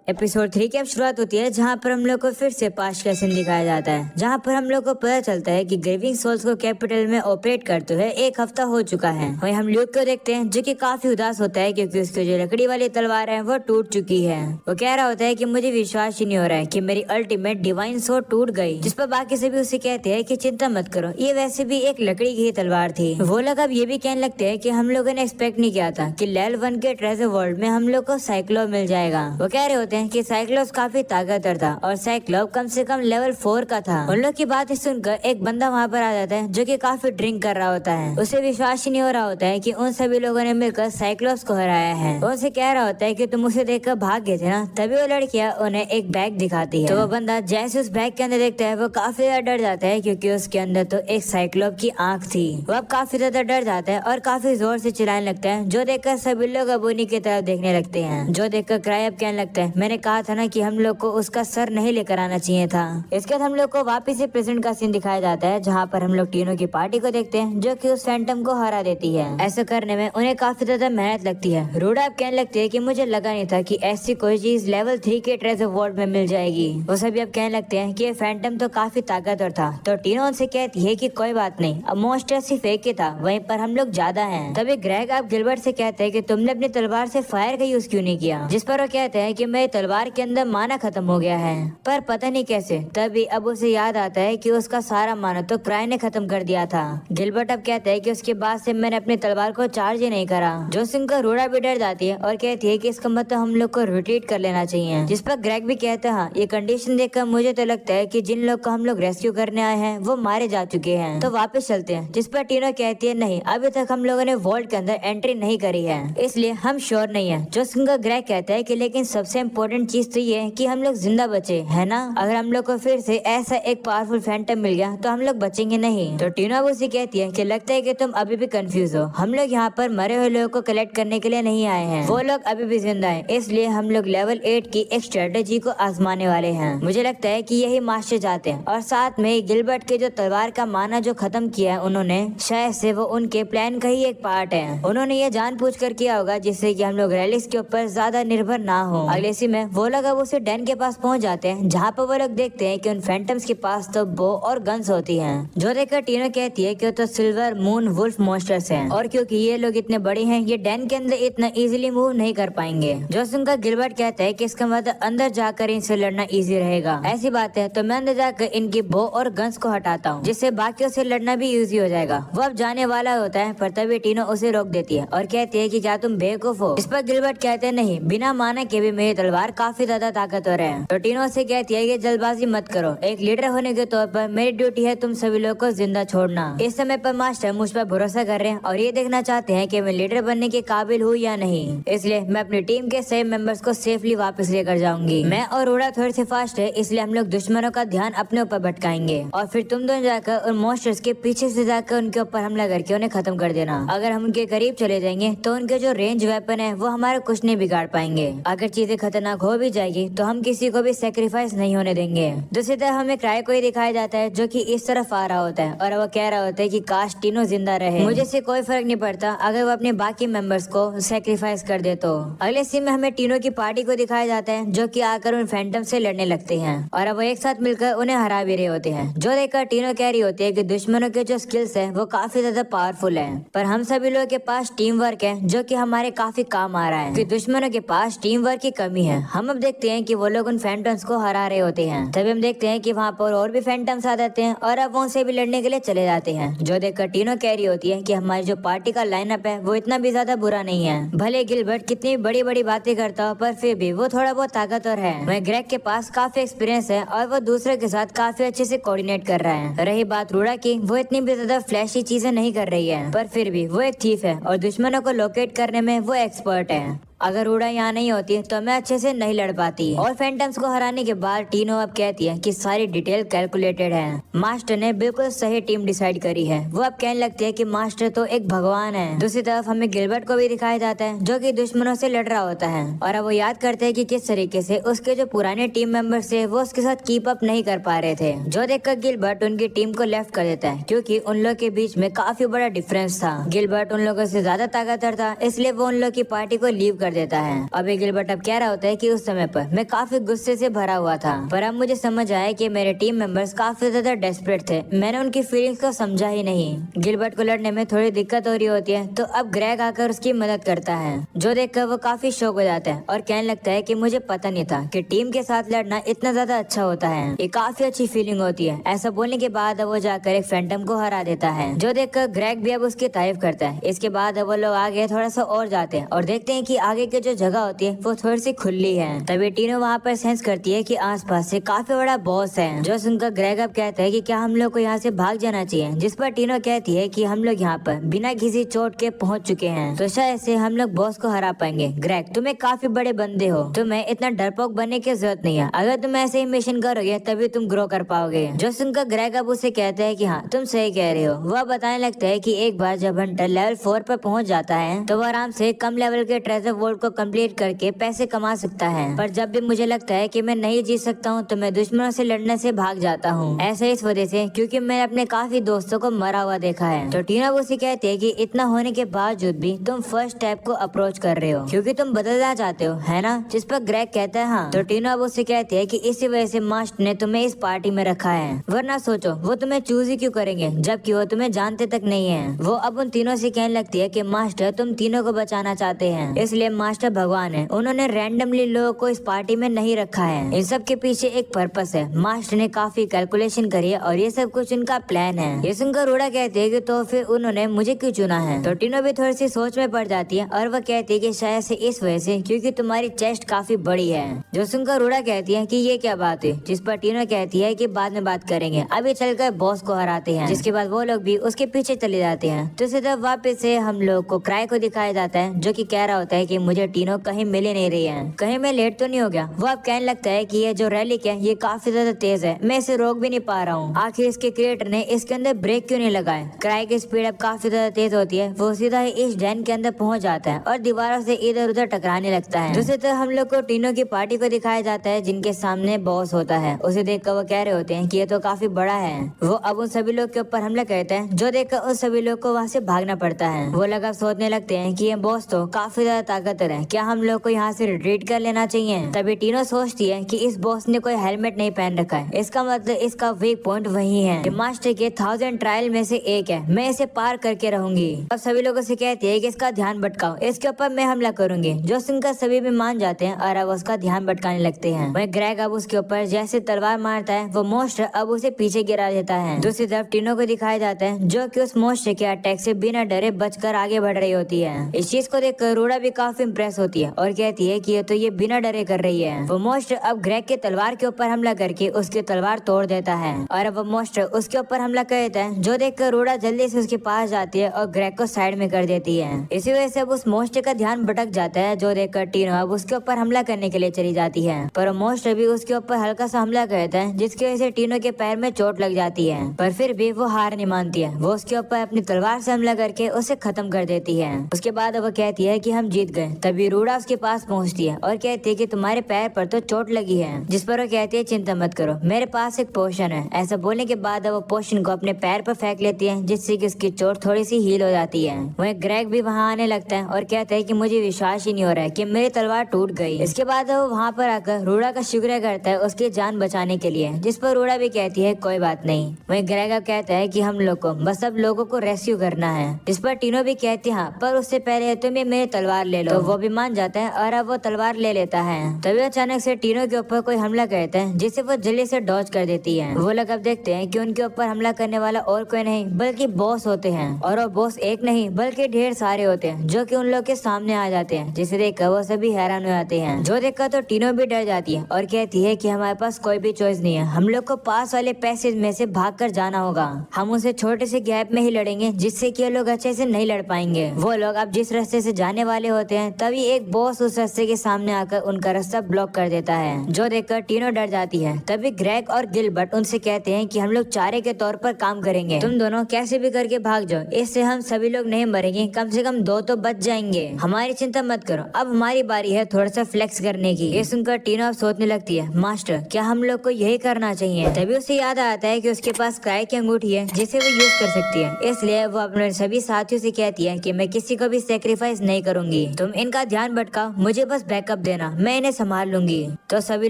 एपिसोड 3 की अब शुरुआत होती है, जहाँ पर हम लोग को फिर से पास्ट का सीन दिखाया जाता है, जहाँ पर हम लोग को पता चलता है कि ग्रेविंग सोल्स को कैपिटल में ऑपरेट करते हुए 1 हफ्ता हो चुका है। वहीं हम ल्यूक को देखते हैं जो कि काफी उदास होता है, क्योंकि उसकी जो लकड़ी वाली तलवार है वो टूट चुकी है। वो कह रहा होता है कि मुझे विश्वास ही नहीं हो रहा है कि मेरी अल्टीमेट डिवाइन सोर्ड टूट गई। जिस पर बाकी सभी उसे कहते हैं कि चिंता मत करो, ये वैसे भी एक लकड़ी की तलवार थी। वो लोग अब ये भी कहने लगते हैं कि हम लोगों ने एक्सपेक्ट नहीं किया था कि लेवल 1 के ट्रेजर वर्ल्ड में हम लोग को साइक्लो मिल जाएगा। वो कह रहे होते हैं कि साइक्लो काफी ताकतवर था और साइक्लोप कम से कम लेवल 4 का था। उन लोग की बात सुनकर एक बंदा वहाँ पर आ जाता है जो कि काफी ड्रिंक कर रहा होता है। उसे विश्वास ही नहीं हो रहा होता है कि उन सभी लोगों ने मिलकर साइक्लोप्स को हराया है। वो उसे कह रहा होता है कि तुम उसे देखकर भाग गए थे ना। तभी वो लड़कियां उन्हें एक बैग दिखाती है। तो वो बंदा जैसे उस बैग के अंदर देखता है वो काफी ज्यादा डर जाता है, क्योंकि उसके अंदर तो एक साइक्लोप की आंख थी। वो अब काफी ज्यादा डर जाता है और काफी जोर से चिल्लाने लगता है, जो देखकर सभी लोग अब उन्हीं की तरफ देखने लगते हैं। जो देखकर क्राई अब कहने लगता है, मैंने कहा था ना कि हम लोग को उसका सर नहीं लेकर आना चाहिए था। इसके बाद हम लोग को वापस से प्रेजेंट का सीन दिखाया जाता है, जहाँ पर हम लोग टीनो की पार्टी को देखते हैं जो कि उस फैंटम को हरा देती है। ऐसा करने में उन्हें काफी ज्यादा मेहनत लगती है। रूडा अब कहने लगती है कि मुझे लगा नहीं था कि ऐसी कोई चीज लेवल 3 के ट्रेजर वर्ल्ड में मिल जाएगी। वो सभी अब कहने लगते हैं कि ये फैंटम तो काफी ताकतवर था। तो टीनो उनसे कहती है कि कोई बात नहीं, अब मॉन्स्टर सिर्फ एक ही था, वहीं पर हम लोग ज्यादा हैं। तभी ग्रेग अब गिलबर्ट से कहते हैं कि तुमने अपनी तलवार से फायर का यूज क्यों नहीं किया। जिस पर वो कहते हैं कि मेरी तलवार के अंदर माना खत्म हो गया है, पर पता नहीं कैसे। तभी अब उसे याद आता है कि उसका सारा माना तो क्राई ने खत्म कर दिया था। गिलबर्ट अब कहता है कि उसके बाद से मैंने अपनी तलवार को चार्ज ही नहीं करा। जो सुनकर रूडा भी डर जाती है और कहती है कि इसका मतलब हम लोग को रिट्रीट कर लेना चाहिए। जिस पर ग्रेग भी कहता है, हाँ, ये कंडीशन देखकर मुझे तो लगता है कि जिन लोग को हम लोग रेस्क्यू करने आए हैं वो मारे जा चुके हैं, तो वापस चलते हैं। जिस पर टीनो कहती है, नहीं, अभी तक हम लोगों ने वॉल्ट के अंदर एंट्री नहीं करी है, इसलिए हम श्योर नहीं है। जो सुनकर ग्रेग कहता है कि लेकिन सबसे इम्पोर्टेंट चीज तो ये है कि हम लोग जिंदा बचे, है ना। अगर हम लोग को फिर से ऐसा एक पावरफुल फैंटम मिल गया तो हम लोग बचेंगे नहीं। तो टीनो अब उसे कहती है कि लगता है कि तुम अभी भी कंफ्यूज हो। हम लोग यहाँ पर मरे हुए लोगों को कलेक्ट करने के लिए नहीं आए हैं, वो लोग अभी भी जिंदा हैं, इसलिए हम लोग लेवल 8 की एक स्ट्रेटेजी को आजमाने वाले हैं। मुझे लगता है कि यही मास्टर चाहते हैं, और साथ में गिलबर्ट के जो तलवार का माना जो खत्म किया है उन्होंने, शायद से वो उनके प्लान का ही एक पार्ट है। उन्होंने ये जानबूझकर किया होगा जिससे कि हम लोग रैलिस के ऊपर ज्यादा निर्भर ना हो। अगले सी में वो लोग अब उसे डैन के पास पहुंच जाते हैं, जहाँ पर वो लोग देखते हैं कि उन फैंटम्स के पास तो बो और गन्स होती हैं। जो देखकर टीनो कहती है कि तो सिल्वर मून वुल्फ मॉन्स्टर्स हैं, और क्योंकि ये लोग इतने बड़े हैं ये डैन के अंदर इतना इजीली मूव नहीं कर पाएंगे। जो सुनकर गिलबर्ट कहता है कि इसका मतलब अंदर जाकर इनसे लड़ना इजी रहेगा। ऐसी बात है तो मैं अंदर जाकर इनकी बो और गन्स को हटाता हूँ, जिससे बाकियों से लड़ना भी इजी हो जाएगा। वो अब जाने वाला होता है, पर तभी टीनो उसे रोक देती है और कहती है कि क्या तुम बेवकूफ हो। इस पर गिलबर्ट कहते हैं, नहीं, बिना माना के भी मेरी तलवार काफी ज्यादा ताकतवर है। तो टीनो से कहती है कि जल्दबाजी मत करो, एक लीडर होने के तौर पर मेरी ड्यूटी है तुम सभी लोगों को जिंदा छोड़ना। इस समय पर मास्टर मुझ पर भरोसा कर रहे हैं और ये देखना चाहते हैं कि मैं लीडर बनने के काबिल हूँ या नहीं, इसलिए मैं अपनी टीम के सभी मेंबर्स को सेफली वापस लेकर जाऊंगी। मैं और रोड़ा थोड़े से फास्ट है, इसलिए हम लोग दुश्मनों का ध्यान अपने ऊपर भटकाएंगे, और फिर तुम दोनों जाकर उन मॉन्स्टर्स के पीछे से जाकर उनके ऊपर हमला करके उन्हें खत्म कर देना। अगर हम उनके करीब चले जाएंगे तो उनके जो रेंज वेपन है वो हमारा कुछ नहीं बिगाड़ पाएंगे। अगर चीजें खतरनाक हो भी जाएगी तो हम किसी को भी सेक्रीफाइस नहीं होने देंगे। दूसरी तरफ हमें क्राई को ही दिखाया जाता है जो कि इस तरफ आ रहा होता है, और वो कह रहा होता है कि काश टीनो जिंदा रहे, मुझे से कोई फर्क नहीं पड़ता अगर वो अपने बाकी मेंबर्स को सेक्रीफाइस कर दे तो। अगले सीन में हमें टीनो की पार्टी को दिखाया जाता है जो कि आकर उन फैंटम से लड़ने लगते हैं, और अब वो एक साथ मिलकर उन्हें हरा भी रहे होते हैं। जो देखकर टीनो कह रही होती है कि दुश्मनों के जो स्किल्स है वो काफी ज्यादा पावरफुल है, पर हम सभी लोगों के पास टीम वर्क है जो कि हमारे काफी काम आ रहा है, कि दुश्मनों के पास टीम वर्क की कमी है। हम अब देखते हैं कि वो लोग उन फैंटम्स को हरा रहे होते हैं। तभी हम देखते हैं कि वहाँ पर और भी फैंटम्स आ जाते हैं और अब उनसे भी लड़ने के लिए चले जाते हैं। जो देखकर टीनो कह रही होती है कि हमारी जो पार्टी का लाइनअप है वो इतना भी ज्यादा बुरा नहीं है। भले गिलबर्ट कितनी बड़ी बड़ी बातें करता हो, पर फिर भी वो थोड़ा बहुत ताकतवर है। वहीं ग्रेग के पास काफी एक्सपीरियंस है और वो दूसरे के साथ काफी अच्छे से कोऑर्डिनेट कर रहा है। रही बात रूडा की, वो इतनी भी ज्यादा फ्लैशी चीजें नहीं कर रही है, पर फिर भी वो एक थीफ है और दुश्मनों को लोकेट करने में वो एक्सपर्ट है। अगर रूडा यहाँ नहीं होती तो मैं अच्छे से नहीं लड़ पाती। और फैंटम्स को हराने के बाद टीनो अब कहती है कि सारी डिटेल कैलकुलेटेड है, मास्टर ने बिल्कुल सही टीम डिसाइड करी है। वो अब कहने लगती है कि मास्टर तो एक भगवान है। दूसरी तरफ हमें गिलबर्ट को भी दिखाया जाता है जो कि दुश्मनों से लड़ रहा होता है, और अब वो याद करते हैं कि किस तरीके से उसके जो पुराने टीम मेंबर्स थे वो उसके साथ कीप अप नहीं कर पा रहे थे। जो देखकर गिलबर्ट उनकी टीम को लेफ्ट कर देता है क्योंकि उन लोग के बीच में काफी बड़ा डिफरेंस था। गिलबर्ट उन लोगों से ज्यादा ताकतवर था, इसलिए वो उन लोग की पार्टी को लीव कर देता है। अभी गिलबर्ट अब कह रहा होता है कि उस समय पर मैं काफी गुस्से से भरा हुआ था, पर अब मुझे समझ आया कि मेरे टीम मेंबर्स काफी ज्यादा डेस्परेट थे, मैंने उनकी फीलिंग्स को समझा ही नहीं। गिलबर्ट को लड़ने में थोड़ी दिक्कत हो रही होती है तो अब ग्रेग आकर उसकी मदद करता है, जो देखकर वो काफी शॉक हो जाता है और कहने लगता है कि मुझे पता नहीं था कि टीम के साथ लड़ना इतना ज्यादा अच्छा होता है, ये काफी अच्छी फीलिंग होती है। ऐसा बोलने के बाद वो जाकर एक फैंटम को हरा देता है, जो देखकर ग्रेग भी अब उसकी तारीफ करता है। इसके बाद वो लोग आगे थोड़ा सा और जाते हैं और देखते हैं कि आगे की जो जगह होती है वो थोड़ी सी खुली है। तभी टीनो वहाँ पर सेंस करती है कि आसपास से काफी बड़ा बॉस है, जो सुनकर ग्रेग अब कहता है कि क्या हम लोग को यहाँ से भाग जाना चाहिए, जिस पर टीनो कहती है कि हम लोग यहाँ पर बिना किसी चोट के पहुँच चुके हैं तो शायद से हम लोग बॉस को हरा पाएंगे। ग्रेग तुम एक काफी बड़े बंदे हो, तुम्हें इतना डरपोक बनने की जरूरत नहीं है, अगर तुम ऐसे ही मिशन करोगे तभी तुम ग्रो कर पाओगे। जो सुनकर ग्रेग अब उसे कहता है कि हाँ तुम सही कह रहे हो। वह बताने लगता है कि एक बार जब हंटर लेवल 4 पर पहुंच जाता है तो वो आराम से कम लेवल के ट्रेजर वोल्ट को कंप्लीट करके पैसे कमा सकता है, पर जब भी मुझे लगता है कि मैं नहीं जीत सकता हूँ तो मैं दुश्मनों से लड़ने से भाग जाता हूँ। ऐसा इस वजह से क्योंकि मैंने अपने काफी दोस्तों को मरा हुआ देखा है। तो टीना उसे कहती है कि इतना होने के बावजूद भी तुम फर्स्ट स्टेप को अप्रोच कर रहे हो क्योंकि तुम बदलना चाहते हो, है ना? जिस पर ग्रेग कहता है हाँ। तो टीना उससे कहती है कि इसी वजह से मास्टर ने तुम्हें इस पार्टी में रखा है, वरना सोचो वो तुम्हें चूज ही क्यों करेंगे जबकि वो तुम्हें जानते तक नहीं है। वो अब उन तीनों से कहने लगती है कि मास्टर तुम तीनों को बचाना चाहते हैं, इसलिए मास्टर भगवान है, उन्होंने रैंडमली लोगों को इस पार्टी में नहीं रखा है, इन सब के पीछे एक पर्पस है। मास्टर ने काफी कैलकुलेशन करी है और ये सब कुछ उनका प्लान है। ये सुनकर रूडा कहती है कि तो फिर उन्होंने मुझे क्यों चुना है? तो टीनो भी थोड़ी सी सोच में पड़ जाती है और वो कहती है कि शायद से इस वजह से क्योंकि तुम्हारी चेस्ट काफी बड़ी है। जो सुनकर रूडा कहती है कि ये क्या बात है, जिस पर टीनो कहती है कि बाद में बात करेंगे, अभी चलकर बॉस को हराते हैं। जिसके बाद वो लोग भी उसके पीछे चले जाते हैं। तो इसी तरफ वापस से हम लोग को क्राई को दिखाया जाता है, जो कि कह रहा होता है कि मुझे टीनो कहीं मिल ही नहीं रही है, कहीं मैं लेट तो नहीं हो गया। वो अब कहने लगता है कि ये जो रैलिक है ये काफी ज्यादा तेज है, मैं इसे रोक भी नहीं पा रहा हूँ, आखिर इसके क्रिएटर ने इसके अंदर ब्रेक क्यों नहीं लगाए? क्राई की स्पीड अब काफी ज्यादा तेज होती है, वो सीधा ही इस डैन के अंदर पहुंच जाता है और दीवारों से इधर उधर टकराने लगता है। दूसरी तरफ हम लोग को टीनो की पार्टी को दिखाया जाता है जिनके सामने बॉस होता है। उसे देखकर वो कह रहे होते हैं कि ये तो काफी बड़ा है। वो अब उन सभी लोग के ऊपर हमला करते हैं, जो देखकर उन सभी लोग को वहाँ से भागना पड़ता है। वो लोग अब सोचने लगते हैं कि ये बॉस तो काफी ज्यादा ताकतवर है, क्या हम लोग को यहाँ से रिट्रीट कर लेना चाहिए? तभी टीनो सोचती है कि इस बॉस ने कोई हेलमेट नहीं पहन रखा है, इसका मतलब इसका वीक पॉइंट वही है। ये मास्टर के 1000 ट्रायल में से एक है, मैं इसे पार करके रहूंगी। अब सभी लोगों से कहती है कि इसका ध्यान भटकाओ, इसके ऊपर मैं हमला करूंगी। जो सुनकर सभी भी मान जाते हैं और अब उसका ध्यान भटकाने लगते हैं। वही ग्रेग अब उसके ऊपर जैसे तलवार मारता है, वो मोस्टर अब उसे पीछे गिरा देता है। दूसरी तरफ टीनो को दिखाया जाता है जो कि उस मोस्टर के अटैक से बिना डरे बचकर आगे बढ़ रही होती है। इस चीज को देखकर रूडा भी काफी इम्प्रेस होती है और कहती है कि ये बिना डरे कर रही है। वो मोस्टर अब ग्रेग के तलवार के ऊपर हमला करके उसकी तलवार तोड़ देता है और अब वो मोस्टर उसके ऊपर हमला कर देता है, जो देखकर रूडा जल्दी से उसके पास जाती है और ग्रेग को साइड में कर देती है। इसी वजह से अब उस मोस्टर का ध्यान भटक जाता है, जो देखकर टीनो अब उसके ऊपर हमला करने के लिए चली जाती है, पर मोस्टर भी उसके ऊपर हल्का सा हमला करता है, जिसकी वजह से टीनो के पैर में चोट लग जाती है। पर फिर भी वो हार नहीं मानती है, वो उसके ऊपर अपनी तलवार से हमला करके उसे खत्म कर देती है। उसके बाद वो कहती है कि हम जीत गए। तभी रूडा उसके पास पहुंचती है और कहती है कि तुम्हारे पैर पर तो चोट लगी है, जिस पर वो कहती है चिंता मत करो, मेरे पास एक पोशन है। ऐसा बोलने के बाद वो पोशन को अपने पैर पर फेंक लेती है, जिससे कि उसकी चोट थोड़ी सी हील हो जाती है। वहीं ग्रेग भी वहाँ आने लगता है और कहता है कि मुझे विश्वास ही नहीं हो रहा है कि मेरी तलवार टूट गई। इसके बाद वो वहाँ पर आकर रूडा का शुक्रिया करता है उसकी जान बचाने के लिए, जिस पर रूडा भी कहती है कोई बात नहीं। वहीं ग्रेग कहता है कि हम लोग को बस सब लोगों को रेस्क्यू करना है, जिस पर टीनो भी कहती है हाँ, पर उससे पहले तुम ये मेरी तलवार ले लो। तो वो भी मान जाता है और अब वो तलवार ले लेता है। तभी अचानक से टीनो के ऊपर कोई हमला करता है, जिसे वो जल्दी से डॉज कर देती है। वो लोग अब देखते हैं कि उनके ऊपर हमला करने वाला और कोई नहीं बल्कि बॉस होते हैं, और वो बॉस एक नहीं बल्कि ढेर सारे होते हैं, जो कि उन लोग के सामने आ जाते हैं, जिसे देखकर वो सभी हैरान हो जाते हैं। जो देखकर तो टीनो भी डर जाती है और कहती है कि हमारे पास कोई भी चॉइस नहीं है, हम लोग को पास वाले पैसेज में से भाग कर जाना होगा। हम उसे छोटे से गैप में ही लड़ेंगे, जिससे कि ये लोग अच्छे से नहीं लड़ पाएंगे। वो लोग अब जिस रास्ते से जाने वाले होते हैं हैं तभी एक बॉस उस रास्ते के सामने आकर उनका रास्ता ब्लॉक कर देता है, जो देखकर टीनो डर जाती है। तभी ग्रेग और गिलबर्ट उनसे कहते हैं कि हम लोग चारे के तौर पर काम करेंगे, तुम दोनों कैसे भी करके भाग जाओ, इससे हम सभी लोग नहीं मरेंगे, कम से कम 2 तो बच जाएंगे। हमारी चिंता मत करो, अब हमारी बारी है थोड़ा सा फ्लेक्स करने की। ये सुनकर टीनो अब सोचने लगती है, मास्टर क्या हम लोग को यही करना चाहिए? तभी उसे याद आता है कि उसके पास क्राई की अंगूठी है जिसे वो यूज कर सकती है, इसलिए वो अपने सभी साथियों से कहती है कि मैं किसी को भी सेक्रीफाइस नहीं करूंगी, तुम इनका ध्यान भटकाओ, मुझे बस बैकअप देना, मैं इन्हें संभाल लूंगी। तो सभी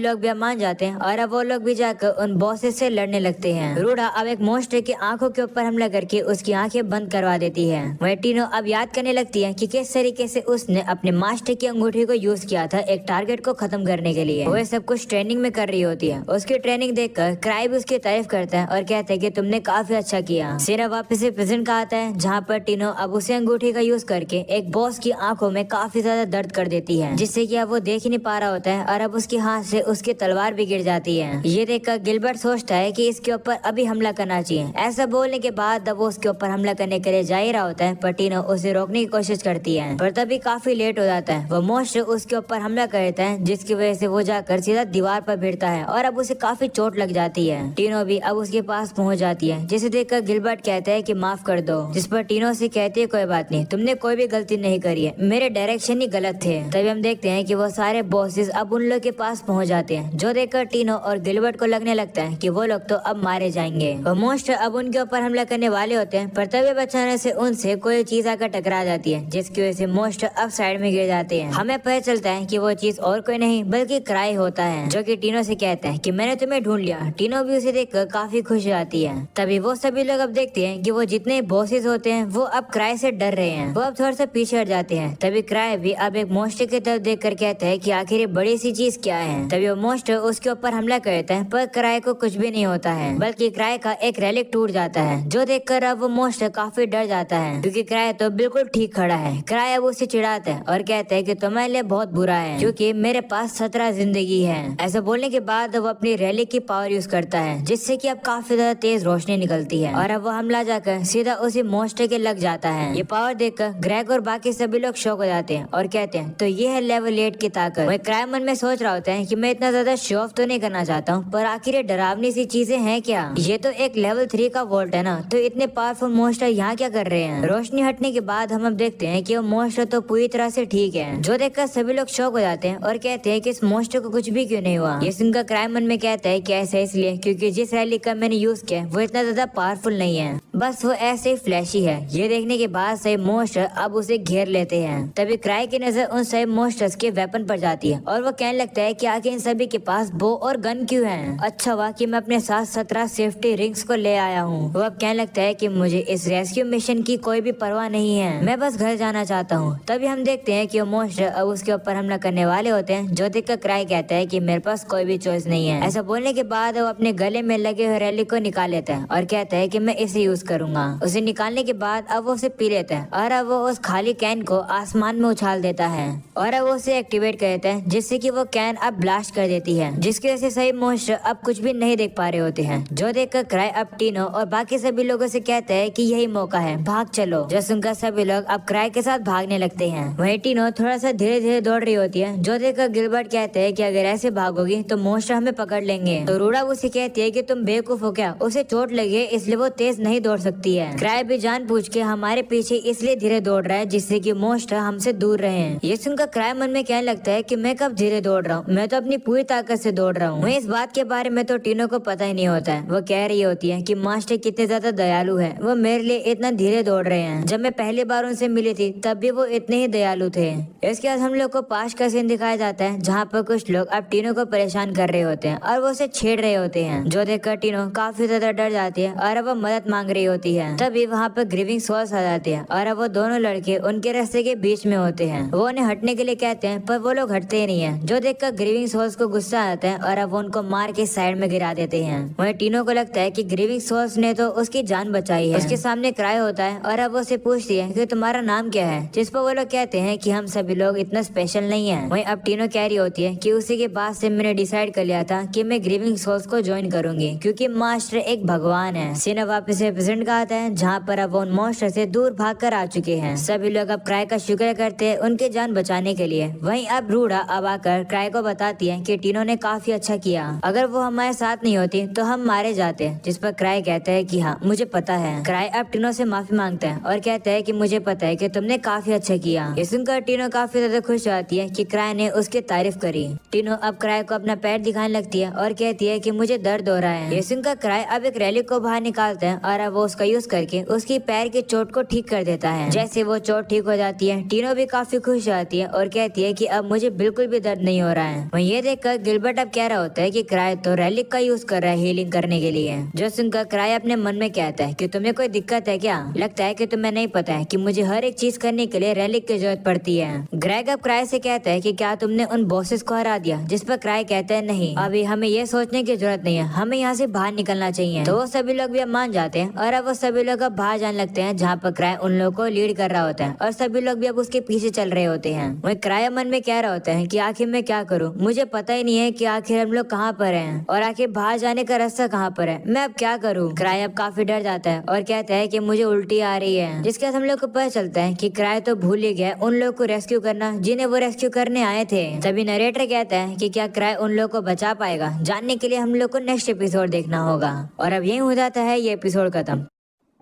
लोग भी मान जाते हैं और अब वो लोग भी जाकर उन बॉसेस से लड़ने लगते हैं। रूडा अब एक मॉन्स्टर की आंखों के ऊपर हमला करके उसकी आंखें बंद करवा देती है। वह टीनो अब याद करने लगती है कि किस तरीके से उसने अपने मास्टर की अंगूठी को यूज किया था एक टारगेट को खत्म करने के लिए। वो सब कुछ ट्रेनिंग में कर रही होती है। उसकी ट्रेनिंग देखकर क्राई भी उसकी तारीफ करता है और कहता है कि तुमने काफी अच्छा किया। सीरा वापस से प्रेजेंट का आता है जहाँ पर टीनो अब उसे अंगूठी का यूज करके एक बॉस की आंखों में काफी ज्यादा दर्द कर देती है, जिससे कि अब वो देख ही नहीं पा रहा होता है और अब उसके हाथ से उसकी तलवार भी गिर जाती है। ये देखकर गिलबर्ट सोचता है कि इसके ऊपर अभी हमला करना चाहिए। ऐसा बोलने के बाद अब वो उसके ऊपर हमला करने के लिए जा ही रहा होता है, पर टीनो उसे रोकने की कोशिश करती है, पर तभी काफी लेट हो जाता है। वो मॉन्स्टर उसके ऊपर हमला करता है, जिसकी वजह से वो जाकर सीधा दीवार पर भिड़ता है और अब उसे काफी चोट लग जाती है। टीनो भी अब उसके पास पहुंच जाती है, जिसे देखकर गिलबर्ट कहता है कि माफ कर दो, जिस पर टीनो से कहती है कोई बात नहीं, तुमने कोई भी गलती नहीं करी है, मेरे डायरेक्शन ही गलत थे। तभी हम देखते हैं कि वो सारे बॉसेस अब उन लोग के पास पहुंच जाते हैं, जो देखकर टीनो और गिलबर्ट को लगने लगता है कि वो लोग तो अब मारे जाएंगे। वो मॉन्स्टर अब उनके ऊपर हमला करने वाले होते हैं, पर तभी बचाने से उनसे कोई चीज आकर टकरा जाती है, जिसकी वजह से मॉन्स्टर अब साइड में गिर जाते हैं। हमें पता चलता है कि वो चीज और कोई नहीं बल्कि क्राई होता है, जो कि टीनो से कहता है कि मैंने तुम्हें ढूंढ लिया। टीनो भी उसे देखकर काफी खुश हो जाती है। तभी वो सभी लोग अब देखते हैं कि वो जितने बॉसेस होते हैं वो अब क्राई से डर रहे हैं, वो अब थोड़ा सा पीछे हट जाते हैं। तभी क्राई भी अब एक मॉन्स्टर की तरफ देखकर कहता है कि आखिर ये बड़ी सी चीज क्या है। तभी वो मॉन्स्टर उसके ऊपर हमला करता है, पर क्राई को कुछ भी नहीं होता है, बल्कि क्राई का एक रेलिक टूट जाता है, जो देखकर अब वो मॉन्स्टर काफी डर जाता है, क्योंकि क्राई तो बिल्कुल ठीक खड़ा है। क्राई अब उसे चिढ़ाता है और कहता है कि तुम्हारे लिए बहुत बुरा है, क्योंकि मेरे पास 17 जिंदगी है। ऐसा बोलने के बाद वो अपनी रेलिक की पावर यूज करता है, जिससे कि अब काफी ज्यादा तेज रोशनी निकलती है और अब वो हमला जाकर सीधा उसी मॉन्स्टर के लग जाता है। ये पावर देखकर ग्रेग और बाकी सभी लोग शॉक हो जाते हैं और कहते हैं तो ये है लेवल 8 की ताकत। वह क्राई मन में सोच रहा होता है कि मैं इतना ज्यादा शो ऑफ तो नहीं करना चाहता हूँ, पर आखिर ये डरावनी सी चीजें हैं क्या? ये तो एक लेवल 3 का वोल्ट है ना, तो इतने पावरफुल मॉन्स्टर यहाँ क्या कर रहे हैं? रोशनी हटने के बाद हम अब देखते हैं कि वो मॉन्स्टर तो पूरी तरह से ठीक है, जो देखकर सभी लोग शॉक हो जाते हैं और कहते हैं कि इस मॉन्स्टर को कुछ भी क्यों नहीं हुआ। ये सुनकर क्राई मन में कहता है कि ऐसा इसलिए क्योंकि जिस रैली का मैंने यूज किया वो इतना ज्यादा पावरफुल नहीं है, बस वो ऐसे ही फ्लैशी है। ये देखने के बाद सही मॉन्स्टर अब उसे घेर लेते हैं। तभी क्राई की नजर उन सही मॉन्स्टर्स के वेपन पर जाती है और वो कहने लगता है कि आखिर इन सभी के पास बो और गन क्यों है? अच्छा हुआ कि मैं अपने साथ 17 सेफ्टी रिंग्स को ले आया हूँ। वो अब कहने लगता है कि मुझे इस रेस्क्यू मिशन की कोई भी परवाह नहीं है, मैं बस घर जाना चाहता हूँ। तभी हम देखते हैं कि वो मॉन्स्टर अब उसके ऊपर हमला करने वाले होते हैं, जो देखकर क्राई कहता है कि मेरे पास कोई भी चॉइस नहीं है। ऐसा बोलने के बाद वो अपने गले में लगे हुए रैली को निकाल लेता है और कहता है कि मैं इसे यूज करूंगा। उसे निकालने के बाद अब वो उसे पी लेता है और अब वो उस खाली कैन को आसमान में उछाल देता है और अब वो उसे एक्टिवेट कर देता है, जिससे कि वो कैन अब ब्लास्ट कर देती है, जिसकी वजह से सही मॉन्स्टर अब कुछ भी नहीं देख पा रहे होते हैं। जो देखकर क्राई अब टीनो और बाकी सभी लोगों से कहता है कि यही मौका है, भाग चलो। जो सुनकर सभी लोग अब क्राई के साथ भागने लगते हैं। वहीं टीनो थोड़ा सा धीरे धीरे दौड़ रही होती है, जो देखकर गिलबर्ट कहते हैं कि अगर ऐसे भागोगी तो मॉन्स्टर हमें पकड़ लेंगे। तो रूडा उसे कहती है कि तुम बेवकूफ हो क्या, उसे चोट लगी है इसलिए वो तेज नहीं दौड़ सकती है। क्राई भी जान पूछ के हमारे पीछे इसलिए धीरे दौड़ रहा है जिससे कि मॉन्स्टर हमसे दूर रहे। ये सुनकर क्राई मन में कहने लगता है कि मैं कब धीरे दौड़ रहा हूँ, मैं तो अपनी पूरी ताकत से दौड़ रहा हूँ। इस बात के बारे में तो टीनो को पता ही नहीं होता है। वो कह रही होती है कि मास्टर कितने ज्यादा दयालु है, वो मेरे लिए इतना धीरे दौड़ रहे हैं। जब मैं पहली बार उनसे मिली थी तब भी वो इतने ही दयालु थे। इसके बाद हम लोग को पास का सीन दिखाया जाता है, जहाँ पर कुछ लोग अब टीनो को परेशान कर रहे होते हैं और वो उसे छेड़ रहे होते हैं, जो देखकर टीनो काफी ज्यादा डर जाती है और अब वो मदद मांग रही होती है। तभी वहाँ पर ग्रीविंग सोल्स आ जाते हैं और अब वो दोनों लड़के उनके रास्ते के बीच में होते हैं। वो उन्हें हटने के लिए कहते हैं, पर वो लोग हटते ही नहीं है, जो देखकर ग्रीविंग सोल्स को गुस्सा आता है और अब वो उनको मार के साइड में गिरा देते हैं। वहीं टीनो को लगता है कि ग्रीविंग सोल्स ने तो उसकी जान बचाई है। उसके सामने क्राई होता है और अब वो उसे पूछती है कि तुम्हारा नाम क्या है, जिस पर वो लोग कहते हैं कि हम सभी लोग इतना स्पेशल नहीं है। वहीं अब टीनो कह रही होती है कि उसी के बाद से मैंने डिसाइड कर लिया था कि मैं ग्रीविंग सोल्स को ज्वाइन करूंगी, क्योंकि मास्टर एक भगवान है। सीना वापस से प्रेजेंट का आता है, जहाँ पर अब वो उन मॉन्स्टर से दूर भाग कर आ चुके हैं। सभी लोग अब क्राई का शुक्र करते लगते हैं उनके जान बचाने के लिए। वहीं अब रूडा अब आकर क्राई को बताती है कि टीनो ने काफी अच्छा किया, अगर वो हमारे साथ नहीं होती तो हम मारे जाते। जिस पर क्राई कहता है कि हाँ मुझे पता है। क्राई अब टीनो से माफी मांगता है और कहता है कि मुझे पता है कि तुमने काफी अच्छा किया। ये सुनकर टीनो काफी ज्यादा खुश होती है कि क्राई ने उसकी तारीफ करी। टीनो अब क्राई को अपना पैर दिखाने लगती है और कहती है कि मुझे दर्द हो रहा है। ये सुनकर क्राई अब एक रैली को बाहर निकालता है और अब वो उसका यूज करके उसकी पैर की चोट को ठीक कर देता है। जैसे वो चोट ठीक हो जाती है, टीनो भी काफी खुश होती है और कहती है कि अब मुझे बिल्कुल भी दर्द नहीं हो रहा है। वहीं ये देखकर गिलबर्ट अब कह रहा होता है कि क्राई तो रैलिक का यूज कर रहा है हीलिंग करने के लिए। जो सुनकर क्राई अपने मन में कहता है कि तुम्हें कोई दिक्कत है क्या? लगता है कि तुम्हें नहीं पता है कि मुझे हर एक चीज करने के लिए रैलिक की जरूरत पड़ती है। ग्रेग अब क्राई से कहता है कि क्या तुमने उन बॉसेस को हरा दिया? जिस पर क्राई कहता है नहीं, अभी हमें ये सोचने की जरूरत नहीं है, हमें यहाँ से बाहर निकलना चाहिए। तो वो सभी लोग भी अब मान जाते हैं और अब वो सभी लोग अब बाहर जाने लगते हैं जहाँ पर क्राई उन लोगों को लीड कर रहा होता है और सभी लोग भी अब उसके पीछे चल रहे होते हैं। वही क्राई मन में कह रहा होता है कि आखिर मैं क्या करूँ, मुझे पता ही नहीं है कि आखिर हम लोग कहाँ पर हैं और आखिर बाहर जाने का रास्ता कहाँ पर है, मैं अब क्या करूँ। क्राई अब काफी डर जाता है और कहता है कि मुझे उल्टी आ रही है। जिसके बाद हम लोग को पता चलता है कि क्राई तो भूल ही गया उन लोगों को रेस्क्यू करना जिन्हें वो रेस्क्यू करने आए थे। तभी नरेटर कहता है कि क्या क्राई उन लोगों को बचा पाएगा? जानने के लिए हम लोग को नेक्स्ट एपिसोड देखना होगा। और अब यही हो जाता है ये एपिसोड खत्म।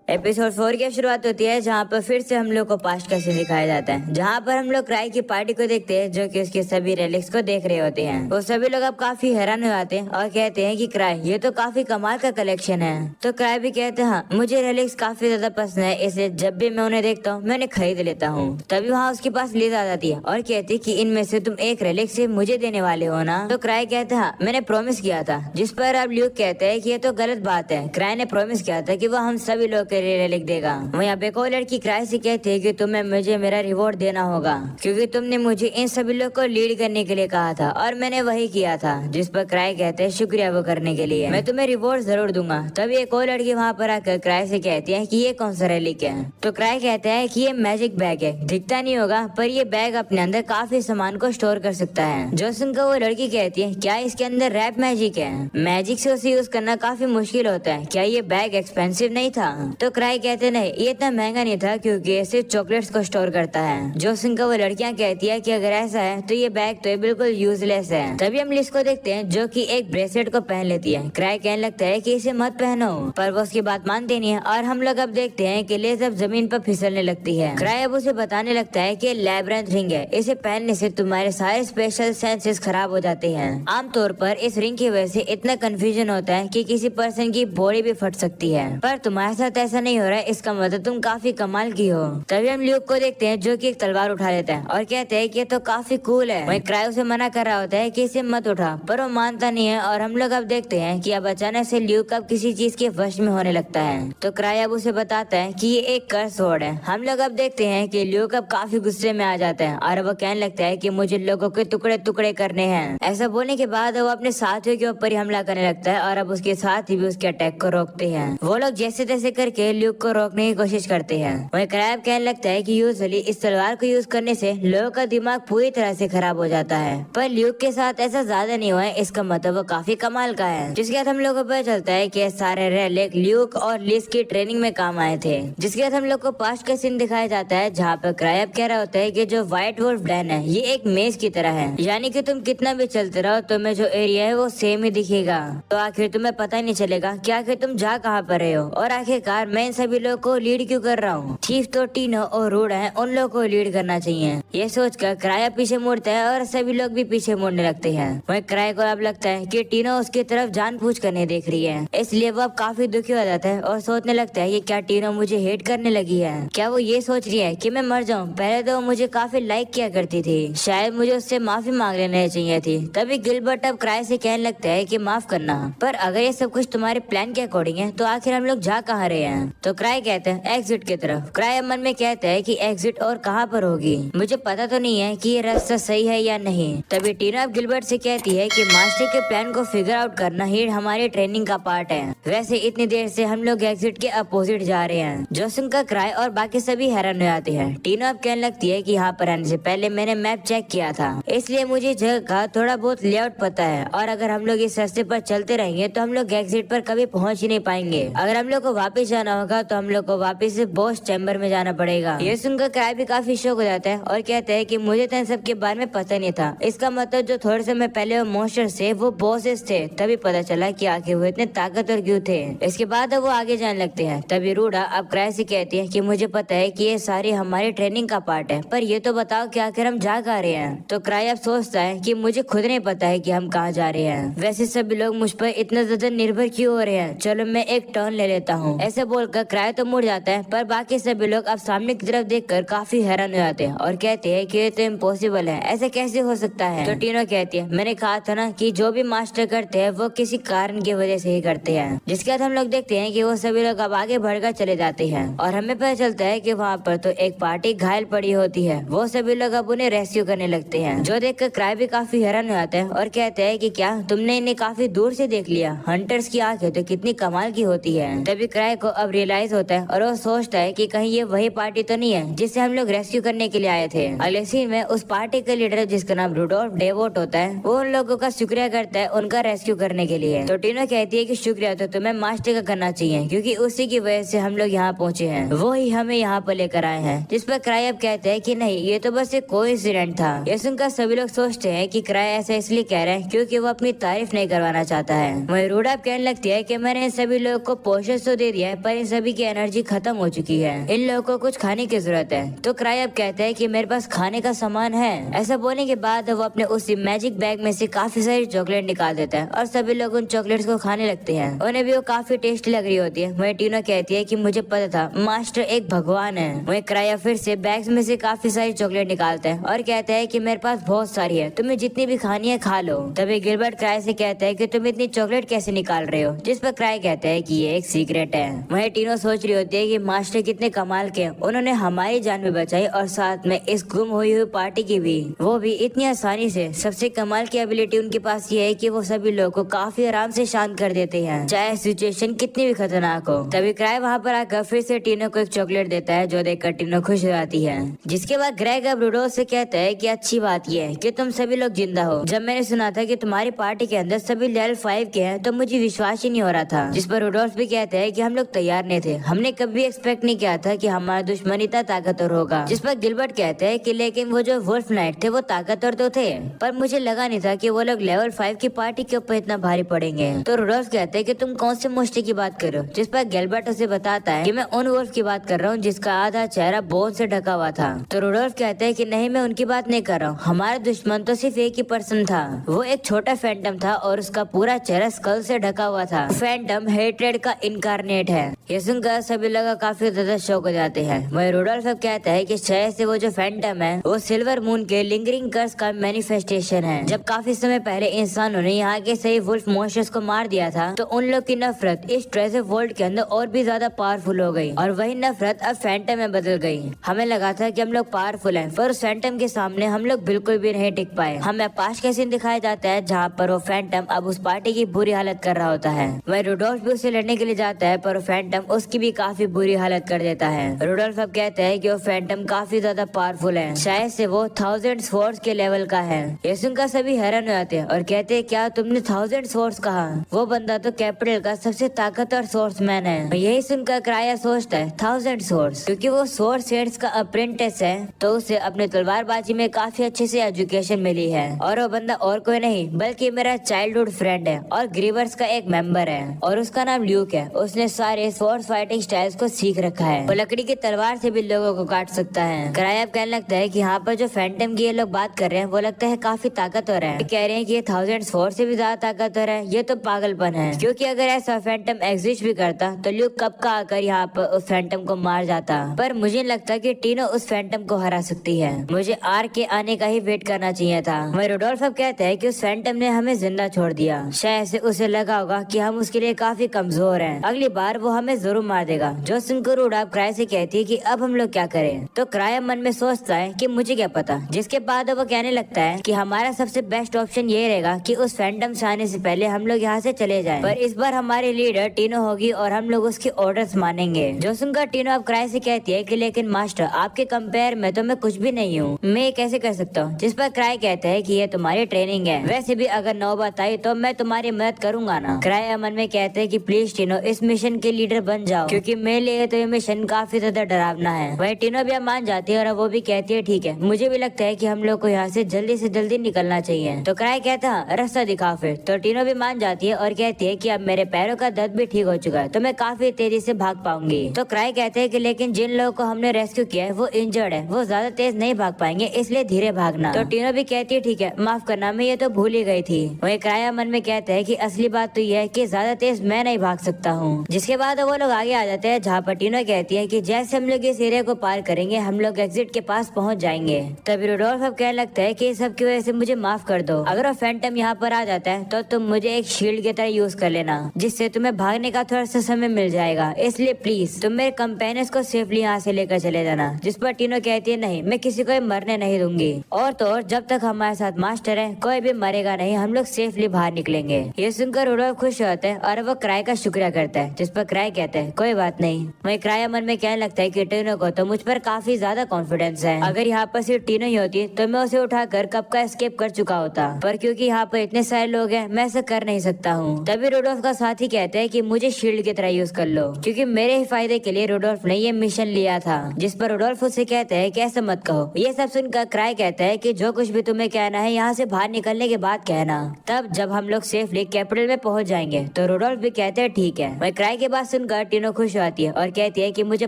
एपिसोड 4 की शुरुआत होती है जहाँ पर फिर से हम लोग को पास्ट का सीन दिखाया जाता है, जहाँ पर हम लोग क्राई की पार्टी को देखते हैं जो कि उसके सभी रेलिक्स को देख रहे होते हैं। वो सभी लोग अब काफी हैरान हो जाते हैं और कहते हैं कि क्राई ये तो काफी कमाल का कलेक्शन है। तो क्राई भी कहते हैं हाँ मुझे रेलिक्स काफी ज्यादा पसंद है, इसलिए जब भी मैं उन्हें देखता हूँ मैं उन्हें खरीद लेता हूँ। तभी वहाँ उसके पास लीज आ जाती है और कहती है कि इनमें से तुम एक रेलिक्स मुझे देने वाले हो ना? तो क्राई कहते हैं मैंने प्रॉमिस किया था। जिस पर अब ल्यूक कहते हैं कि ये तो गलत बात है, क्राई ने प्रॉमिस किया था कि वो हम सभी लोग के लिए रेलिक देगा। वहीं अब एक और लड़की क्राई से कहती है कि तुम्हें मुझे मेरा रिवॉर्ड देना होगा क्योंकि तुमने मुझे इन सभी लोग को लीड करने के लिए कहा था और मैंने वही किया था। जिस पर क्राई कहते हैं शुक्रिया वो करने के लिए, मैं तुम्हें रिवॉर्ड जरूर दूंगा। तभी एक और लड़की वहाँ पर आकर क्राई से कहती है कि ये कौन सा रेलिक है? तो क्राई कहता है कि ये मैजिक बैग है, दिखता नहीं होगा पर ये बैग अपने अंदर काफी सामान को स्टोर कर सकता है। जो सुनकर वो लड़की कहती है क्या इसके अंदर रैप मैजिक है? मैजिक से उसे यूज करना काफी मुश्किल होता है, क्या ये बैग एक्सपेंसिव नहीं था? तो क्राई कहते नहीं ये इतना महंगा नहीं था क्योंकि ऐसे चॉकलेट्स को स्टोर करता है। जो सुनकर वो लड़कियां कहती है कि अगर ऐसा है तो ये बैग तो बिल्कुल यूजलेस है। तभी हम लिस को देखते हैं जो कि एक ब्रेसलेट को पहन लेती है। क्राई कहने लगता है कि इसे मत पहनो पर वो उसकी बात मानती नहीं है और हम लोग अब देखते हैं कि लिस अब जमीन पर फिसलने लगती है। क्राई अब उसे बताने लगता है कि लैब्रिंथ रिंग है, इसे पहनने से तुम्हारे सारे स्पेशल सेंसेस खराब हो जाते हैं। आमतौर पर इस रिंग की वजह से इतना कंफ्यूजन होता है कि किसी पर्सन की बॉडी भी फट सकती है, पर तुम्हारे साथ ऐसा नहीं हो रहा है, इसका मतलब तुम काफी कमाल की हो। तभी हम ल्यूक को देखते हैं जो कि एक तलवार उठा लेता है और कहते हैं कि ये तो काफी कूल है। वहीं क्राई उसे मना कर रहा होता है कि इसे मत उठा पर वो मानता नहीं है और हम लोग अब देखते हैं कि अब अचानक से ल्यूक अब किसी चीज के वश में होने लगता है। तो क्राई अब उसे बताता है कि ये एक कर्स वर्ड है। हम लोग अब देखते हैं कि ल्यूक अब काफी गुस्से में आ जाता है और वो कहने लगता है कि मुझे लोगों के टुकड़े टुकड़े करने हैं। ऐसा बोलने के बाद वो अपने साथियों के ऊपर ही हमला करने लगता है और अब उसके साथी भी उसके अटैक को रोकते हैं। वो लोग जैसे तैसे करके ल्यूक को रोकने की कोशिश करते हैं। वहीं क्राई कहने लगता है कि यूजुअली इस तलवार को यूज करने से लोगों का दिमाग पूरी तरह से खराब हो जाता है, पर ल्यूक के साथ ऐसा ज्यादा नहीं हुआ है, इसका मतलब वो काफी कमाल का है। जिसके बाद हम लोग को पता चलता है कि सारे रेलिक ल्यूक और लिस की ट्रेनिंग में काम आए थे। जिसके बाद हम लोग को पास्ट का सीन दिखाया जाता है जहाँ पर क्राई कह रहा होता है कि जो व्हाइट वुल्फ डैन है ये एक मेज की तरह है, यानी कि तुम कितना भी चलते रहो तुम्हें जो एरिया है वो सेम ही दिखेगा। तो आखिर तुम्हें पता ही नहीं चलेगा कि आखिर तुम जा कहाँ पर रहे हो और आखिरकार मैं इन सभी लोगों को लीड क्यों कर रहा हूँ। चीफ तो टीनो और रूडा है, उन लोगों को लीड करना चाहिए। ये सोचकर क्राई पीछे मुड़ता है और सभी लोग भी पीछे मुड़ने लगते हैं। वहीं क्राई को अब लगता है कि टीनो उसकी तरफ जानबूझकर नहीं देख रही है, इसलिए वो अब काफी दुखी हो जाता है और सोचने लगता है कि क्या टीनो मुझे हेट करने लगी है? क्या वो ये सोच रही है कि मैं मर जाऊं? पहले तो वो मुझे काफी लाइक किया करती थी, शायद मुझे उससे माफी मांग लेनी चाहिए थी। तभी गिलबर्ट अब क्राई से कहने लगता है कि माफ करना, पर अगर ये सब कुछ तुम्हारे प्लान के अकॉर्डिंग है तो आखिर हम लोग जा कहाँ रहे हैं? तो क्राई कहते हैं एग्जिट की तरफ। क्राई मन में कहता है कि एग्जिट और कहाँ पर होगी, मुझे पता तो नहीं है कि ये रास्ता सही है या नहीं। तभी टीना अब गिलबर्ट से कहती है कि मास्टर के प्लान को फिगर आउट करना ही हमारी ट्रेनिंग का पार्ट है। वैसे इतनी देर से हम लोग एग्जिट के अपोजिट जा रहे हैं। जो सुनकर क्राई और बाकी सभी हैरान हो जाते हैं। टीना अब कहने लगती है कि यहाँ पर आने से पहले मैंने मैप चेक किया था, इसलिए मुझे जगह का थोड़ा बहुत लेआउट पता है और अगर हम लोग इस रास्ते पर चलते रहेंगे तो हम लोग एग्जिट पर कभी पहुँच ही नहीं पाएंगे। अगर हम लोग को वापस जाना करना होगा तो हम लोग को वापस से बॉस चैम्बर में जाना पड़ेगा। ये सुनकर क्राई भी काफी शौक हो जाता है और कहते हैं कि मुझे तो इन सब के बारे में पता नहीं था। इसका मतलब जो थोड़े समय पहले वो मॉन्स्टर्स थे वो बॉसेस थे, तभी पता चला कि आखिर वो इतने ताकतवर क्यों थे। इसके बाद वो आगे जाने लगते हैं। तभी रूडा अब क्राई से कहती है कि मुझे पता है कि ये सारी हमारी ट्रेनिंग का पार्ट है, पर ये तो बताओ कि आखिर हम जा कहाँ रहे हैं। तो क्राई अब सोचता है कि मुझे खुद नहीं पता है कि हम कहाँ जा रहे हैं। वैसे सभी लोग मुझ पर इतना ज्यादा निर्भर क्यों हो रहे हैं, चलो मैं एक टर्न ले लेता हूँ। ऐसे बोलकर क्राई तो मुड़ जाता है, पर बाकी सभी लोग अब सामने की तरफ देखकर काफी हैरान हो जाते हैं और कहते हैं कि ये तो इम्पॉसिबल है, ऐसे कैसे हो सकता है। तो टीनो कहती है मैंने कहा था ना कि जो भी मास्टर करते हैं वो किसी कारण की वजह से ही करते हैं। जिसके बाद हम लोग देखते हैं कि वो सभी लोग अब आगे बढ़कर चले जाते हैं और हमें पता चलता है कि वहाँ पर तो एक पार्टी घायल पड़ी होती है। वो सभी लोग अब उन्हें रेस्क्यू करने लगते हैं, जो देखकर क्राई भी काफी हैरान हो जाते हैं और कहते हैं कि क्या तुमने इन्हें काफी दूर से देख लिया, हंटर्स की आंखें तो कितनी कमाल की होती है। तभी क्राई को अब रियलाइज होता है और वो सोचता है कि कहीं ये वही पार्टी तो नहीं है जिससे हम लोग रेस्क्यू करने के लिए आए थे। अगले सीन में उस पार्टी का लीडर जिसका नाम रुडोल्फ डेवोट होता है वो उन लोगों का शुक्रिया करता है उनका रेस्क्यू करने के लिए। तो टीनो कहती है कि शुक्रिया तो तुम्हें मास्टर का करना चाहिए क्योंकि उसी की वजह से हम लोग यहाँ पहुँचे हैं, वो ही हमें यहाँ पर लेकर आए हैं। जिस पर क्राई अब कहते हैं कि नहीं ये तो बस एक कोइंसिडेंट था। ये सुनकर सभी लोग सोचते हैं कि क्राई ऐसा इसलिए कह रहे हैं क्योंकि वो अपनी तारीफ नहीं करवाना चाहता है। वही रूडा कहने लगती है कि मैंने इन सभी लोगों को पोषण तो दे दिया है पर इन सभी की एनर्जी खत्म हो चुकी है, इन लोगों को कुछ खाने की जरूरत है। तो क्राई अब कहते हैं कि मेरे पास खाने का सामान है। ऐसा बोलने के बाद वो अपने उसी मैजिक बैग में से काफी सारी चॉकलेट निकाल देता है और सभी लोग उन चॉकलेट्स को खाने लगते हैं। उन्हें भी वो काफी टेस्टी लग रही होती है। वही टीनो कहती है कि मुझे पता था मास्टर एक भगवान है। वही क्राई फिर से बैग में से काफी सारी चॉकलेट निकालता है और कहता है कि मेरे पास बहुत सारी है, तुम्हें जितनी भी खानी है खा लो। तभी गिलबर्ट क्राई से कहता है कि तुम इतनी चॉकलेट कैसे निकाल रहे हो, जिस पर क्राई कहता है कि ये एक सीक्रेट है। वही टीनो सोच रही होती है कि मास्टर कितने कमाल के, उन्होंने हमारी जान भी बचाई और साथ में इस गुम हुई हुई पार्टी की भी, वो भी इतनी आसानी से। सबसे कमाल की एबिलिटी उनके पास ये है कि वो सभी लोगों को काफी आराम से शांत कर देते हैं, चाहे सिचुएशन कितनी भी खतरनाक हो। तभी क्राई वहाँ पर आकर फिर से टीनो को एक चॉकलेट देता है, जो देखकर टीनो खुश हो जाती है। जिसके बाद ग्रेग अब रूडोल्फ से कहता है कि अच्छी बात यह है कि तुम सभी लोग जिंदा हो। जब मैंने सुना था कि तुम्हारी पार्टी के अंदर सभी लेवल 5 के हैं तो मुझे विश्वास ही नहीं हो रहा था। जिस पर रूडोल्फ भी कहते हैं कि हम लोग तैयार नहीं थे, हमने कभी एक्सपेक्ट नहीं किया था कि हमारा दुश्मन इतना ताकतवर होगा। जिस पर गिलबर्ट कहते हैं कि लेकिन वो जो वुल्फ नाइट थे वो ताकतवर तो थे, पर मुझे लगा नहीं था कि वो लोग लेवल 5 की पार्टी के ऊपर इतना भारी पड़ेंगे। तो रूडोल्फ कहते हैं कि तुम कौन से मोस्टी की बात कर रहे हो। जिस पर गिलबर्ट उसे बताता है कि मैं उन वुल्फ की बात कर रहा हूँ जिसका आधा चेहरा बोन से ढका हुआ था। तो रूडोल्फ कहते हैं कि नहीं मैं उनकी बात नहीं कर रहा हूँ, हमारा दुश्मन तो सिर्फ एक ही पर्सन था, वो एक छोटा फैंटम था और उसका पूरा चेहरा स्कल से ढका हुआ था। फैंटम हेट्रेड का इनकारनेट है। ये सुनकर सभी लोग काफी ज्यादा शौक हो जाते हैं। वही रूडोल्फ अब कहता है कि शायद से वो जो फैंटम है वो सिल्वर मून के लिंगरिंग कर्स का मैनिफेस्टेशन है। जब काफी समय पहले इंसानों ने यहाँ के सही वुल्फ मॉन्स्टर्स को मार दिया था तो उन लोग की नफरत इस ट्रेजर वर्ल्ड के अंदर और भी ज्यादा पावरफुल हो गई और वही नफरत अब फैंटम में बदल गई। हमें लगा था कि हम लोग पावरफुल हैं, पर उस फैंटम के सामने हम लोग बिल्कुल भी नहीं टिक पाए। हमें पास का सीन दिखाया जाता है जहाँ पर वो फैंटम अब उस पार्टी की बुरी हालत कर रहा होता है। वही रूडोल्फ भी उससे लड़ने के लिए जाता है पर फैंटम उसकी भी काफी बुरी हालत कर देता है। रूडोल्फ अब कहता है कि वो फैंटम काफी ज्यादा पावरफुल है, शायद से वो 1000 स्वॉर्ड्स के लेवल का है। ये सुनकर सभी हैरान हो जाते हैं और कहते हैं क्या तुमने 1000 स्वॉर्ड्स कहा, वो बंदा तो कैपिटल का सबसे ताकतवर स्वॉर्ड्समैन है। यही सुनकर क्राया सोचता है 1000 स्वॉर्ड्स, क्योंकि वो स्वॉर्ड शेड्स का अप्रेंटिस है तो उसे अपने तलवारबाजी में काफी अच्छे से एजुकेशन मिली है। और वो बंदा और कोई नहीं बल्कि मेरा चाइल्डहुड फ्रेंड है और ग्रीवर्स का एक मेंबर है और उसका नाम ल्यूक है। उसने सारे स्वॉर्ड फाइटिंग स्टाइल्स को सीख रखा है, वो लकड़ी की तलवार से भी लोगों को काट सकता है। क्राया कहने लगता है कि यहाँ पर जो फैंटम की ये लोग बात कर रहे हैं वो लगता है काफी ताकतवर है। कह रहे हैं कि ये 1000 स्वॉर्ड से भी ज्यादा ताकतवर है, ये तो पागलपन है, क्योंकि अगर ऐसा फैंटम एग्जिस्ट भी करता तो ल्यूक कब का आकर यहाँ पर उस फैंटम को मार जाता। पर मुझे लगता कि टीनो उस फैंटम को हरा सकती है, मुझे आर के आने का ही वेट करना चाहिए था। वही रूडोल्फ अब कहते हैं कि उस फैंटम ने हमें जिंदा छोड़ दिया, शायद से उसे लगा होगा कि हम उसके लिए काफी कमजोर हैं, अगली बार वो हमें जरूर मार देगा। जो सुनकर रूडा क्राई से कहती है कि अब हम लोग क्या करें। तो क्राया मन में सोचता है कि मुझे क्या पता। जिसके बाद वो कहने लगता है कि हमारा सबसे बेस्ट ऑप्शन ये रहेगा कि उस फैंटम से आने से पहले हम लोग यहाँ से चले जाएं। पर इस बार हमारी लीडर टीनो होगी और हम लोग उसके ऑर्डर्स मानेंगे। जो सुनकर टीनो अब क्राई से कहती है कि लेकिन मास्टर आपके कंपेयर में तो मैं कुछ भी नहीं हूँ, मैं ये कैसे कर सकता हूँ। जिस पर क्राई कहता है कि ये तुम्हारी ट्रेनिंग है, वैसे भी अगर नौबत आई तो मैं तुम्हारी मदद करूंगा ना। क्राई मन में कहते हैं कि प्लीज टीनो इस मिशन के लीडर बन जाओ, क्योंकि मेरे लिए तो ये मिशन काफी ज्यादा डरावना है। वही टीनो भी अब मान जाती है और अब वो भी कहती है ठीक है, मुझे भी लगता है कि हम लोग को यहाँ से जल्दी निकलना चाहिए। तो क्राई कहता है रास्ता दिखाओ फिर। तो टीनो भी मान जाती है और कहती है कि अब मेरे पैरों का दर्द भी ठीक हो चुका है, तो मैं काफी तेजी से भाग पाऊंगी। तो क्राई कहते हैं कि लेकिन जिन लोगों को हमने रेस्क्यू किया है वो इंजर्ड है, वो ज्यादा तेज नहीं भाग पाएंगे, इसलिए धीरे भागना। तो टीनो भी कहती है ठीक है, माफ करना, मैं ये तो भूल ही गई थी। वही क्राई मन में कहता है कि असली बात तो ये है कि ज्यादा तेज मैं नहीं भाग सकता हूँ। जिसके बाद वो लोग आगे आ जाते हैं, जहाँ पर टीनो कहती है कि जैसे हम लोग इस एरिया को पार करेंगे हम लोग एग्जिट के पास पहुँच जाएंगे। तभी रूडोल्फ अब कहने लगता है कि सब की वजह से मुझे माफ कर दो, अगर वो फैंटम यहाँ पर आ जाता है तो तुम मुझे एक शील्ड की तरह यूज कर लेना, जिससे तुम्हें भागने का थोड़ा सा समय मिल जाएगा, इसलिए प्लीज तुम मेरे कंपेनियंस को सेफली यहाँ से लेकर चले जाना। जिस पर टीनो कहती है नहीं, मैं किसी को मरने नहीं दूंगी, और तो और जब तक हमारे साथ मास्टर है कोई भी मरेगा नहीं, हम लोग सेफली बाहर निकलेंगे। ये सुनकर रूडोल्फ खुश होता है और वो क्राई का शुक्रिया करता है, जिस पर क्राई कहता है कोई बात नहीं। वही क्राई मन में कहने लगता है कि टीनो को तो मुझ पर काफी ज्यादा कॉन्फिडेंस है, अगर यहाँ पर सिर्फ टीनो ही होती तो मैं उसे उठाकर कब का एस्केप कर चुका होता, पर क्योंकि यहाँ पर इतने सारे लोग हैं मैं ऐसा कर नहीं सकता हूँ। तभी रूडोल्फ का साथी कहते हैं कि मुझे शील्ड की तरह यूज कर लो, क्योंकि मेरे ही फायदे के लिए रूडोल्फ ने ये मिशन लिया था। जिस पर रूडोल्फ उससे कहते हैं कैसे मत कहो। ये सब सुनकर क्राई कहता है कि जो कुछ भी तुम्हें कहना है यहाँ से बाहर निकलने के बाद कहना, तब जब हम लोग सेफली कैपिटल में पहुँच जाएंगे। तो रूडोल्फ भी कहते हैं ठीक है। वही क्राई के बात सुनकर टीनो खुश होती है और कहती है कि मुझे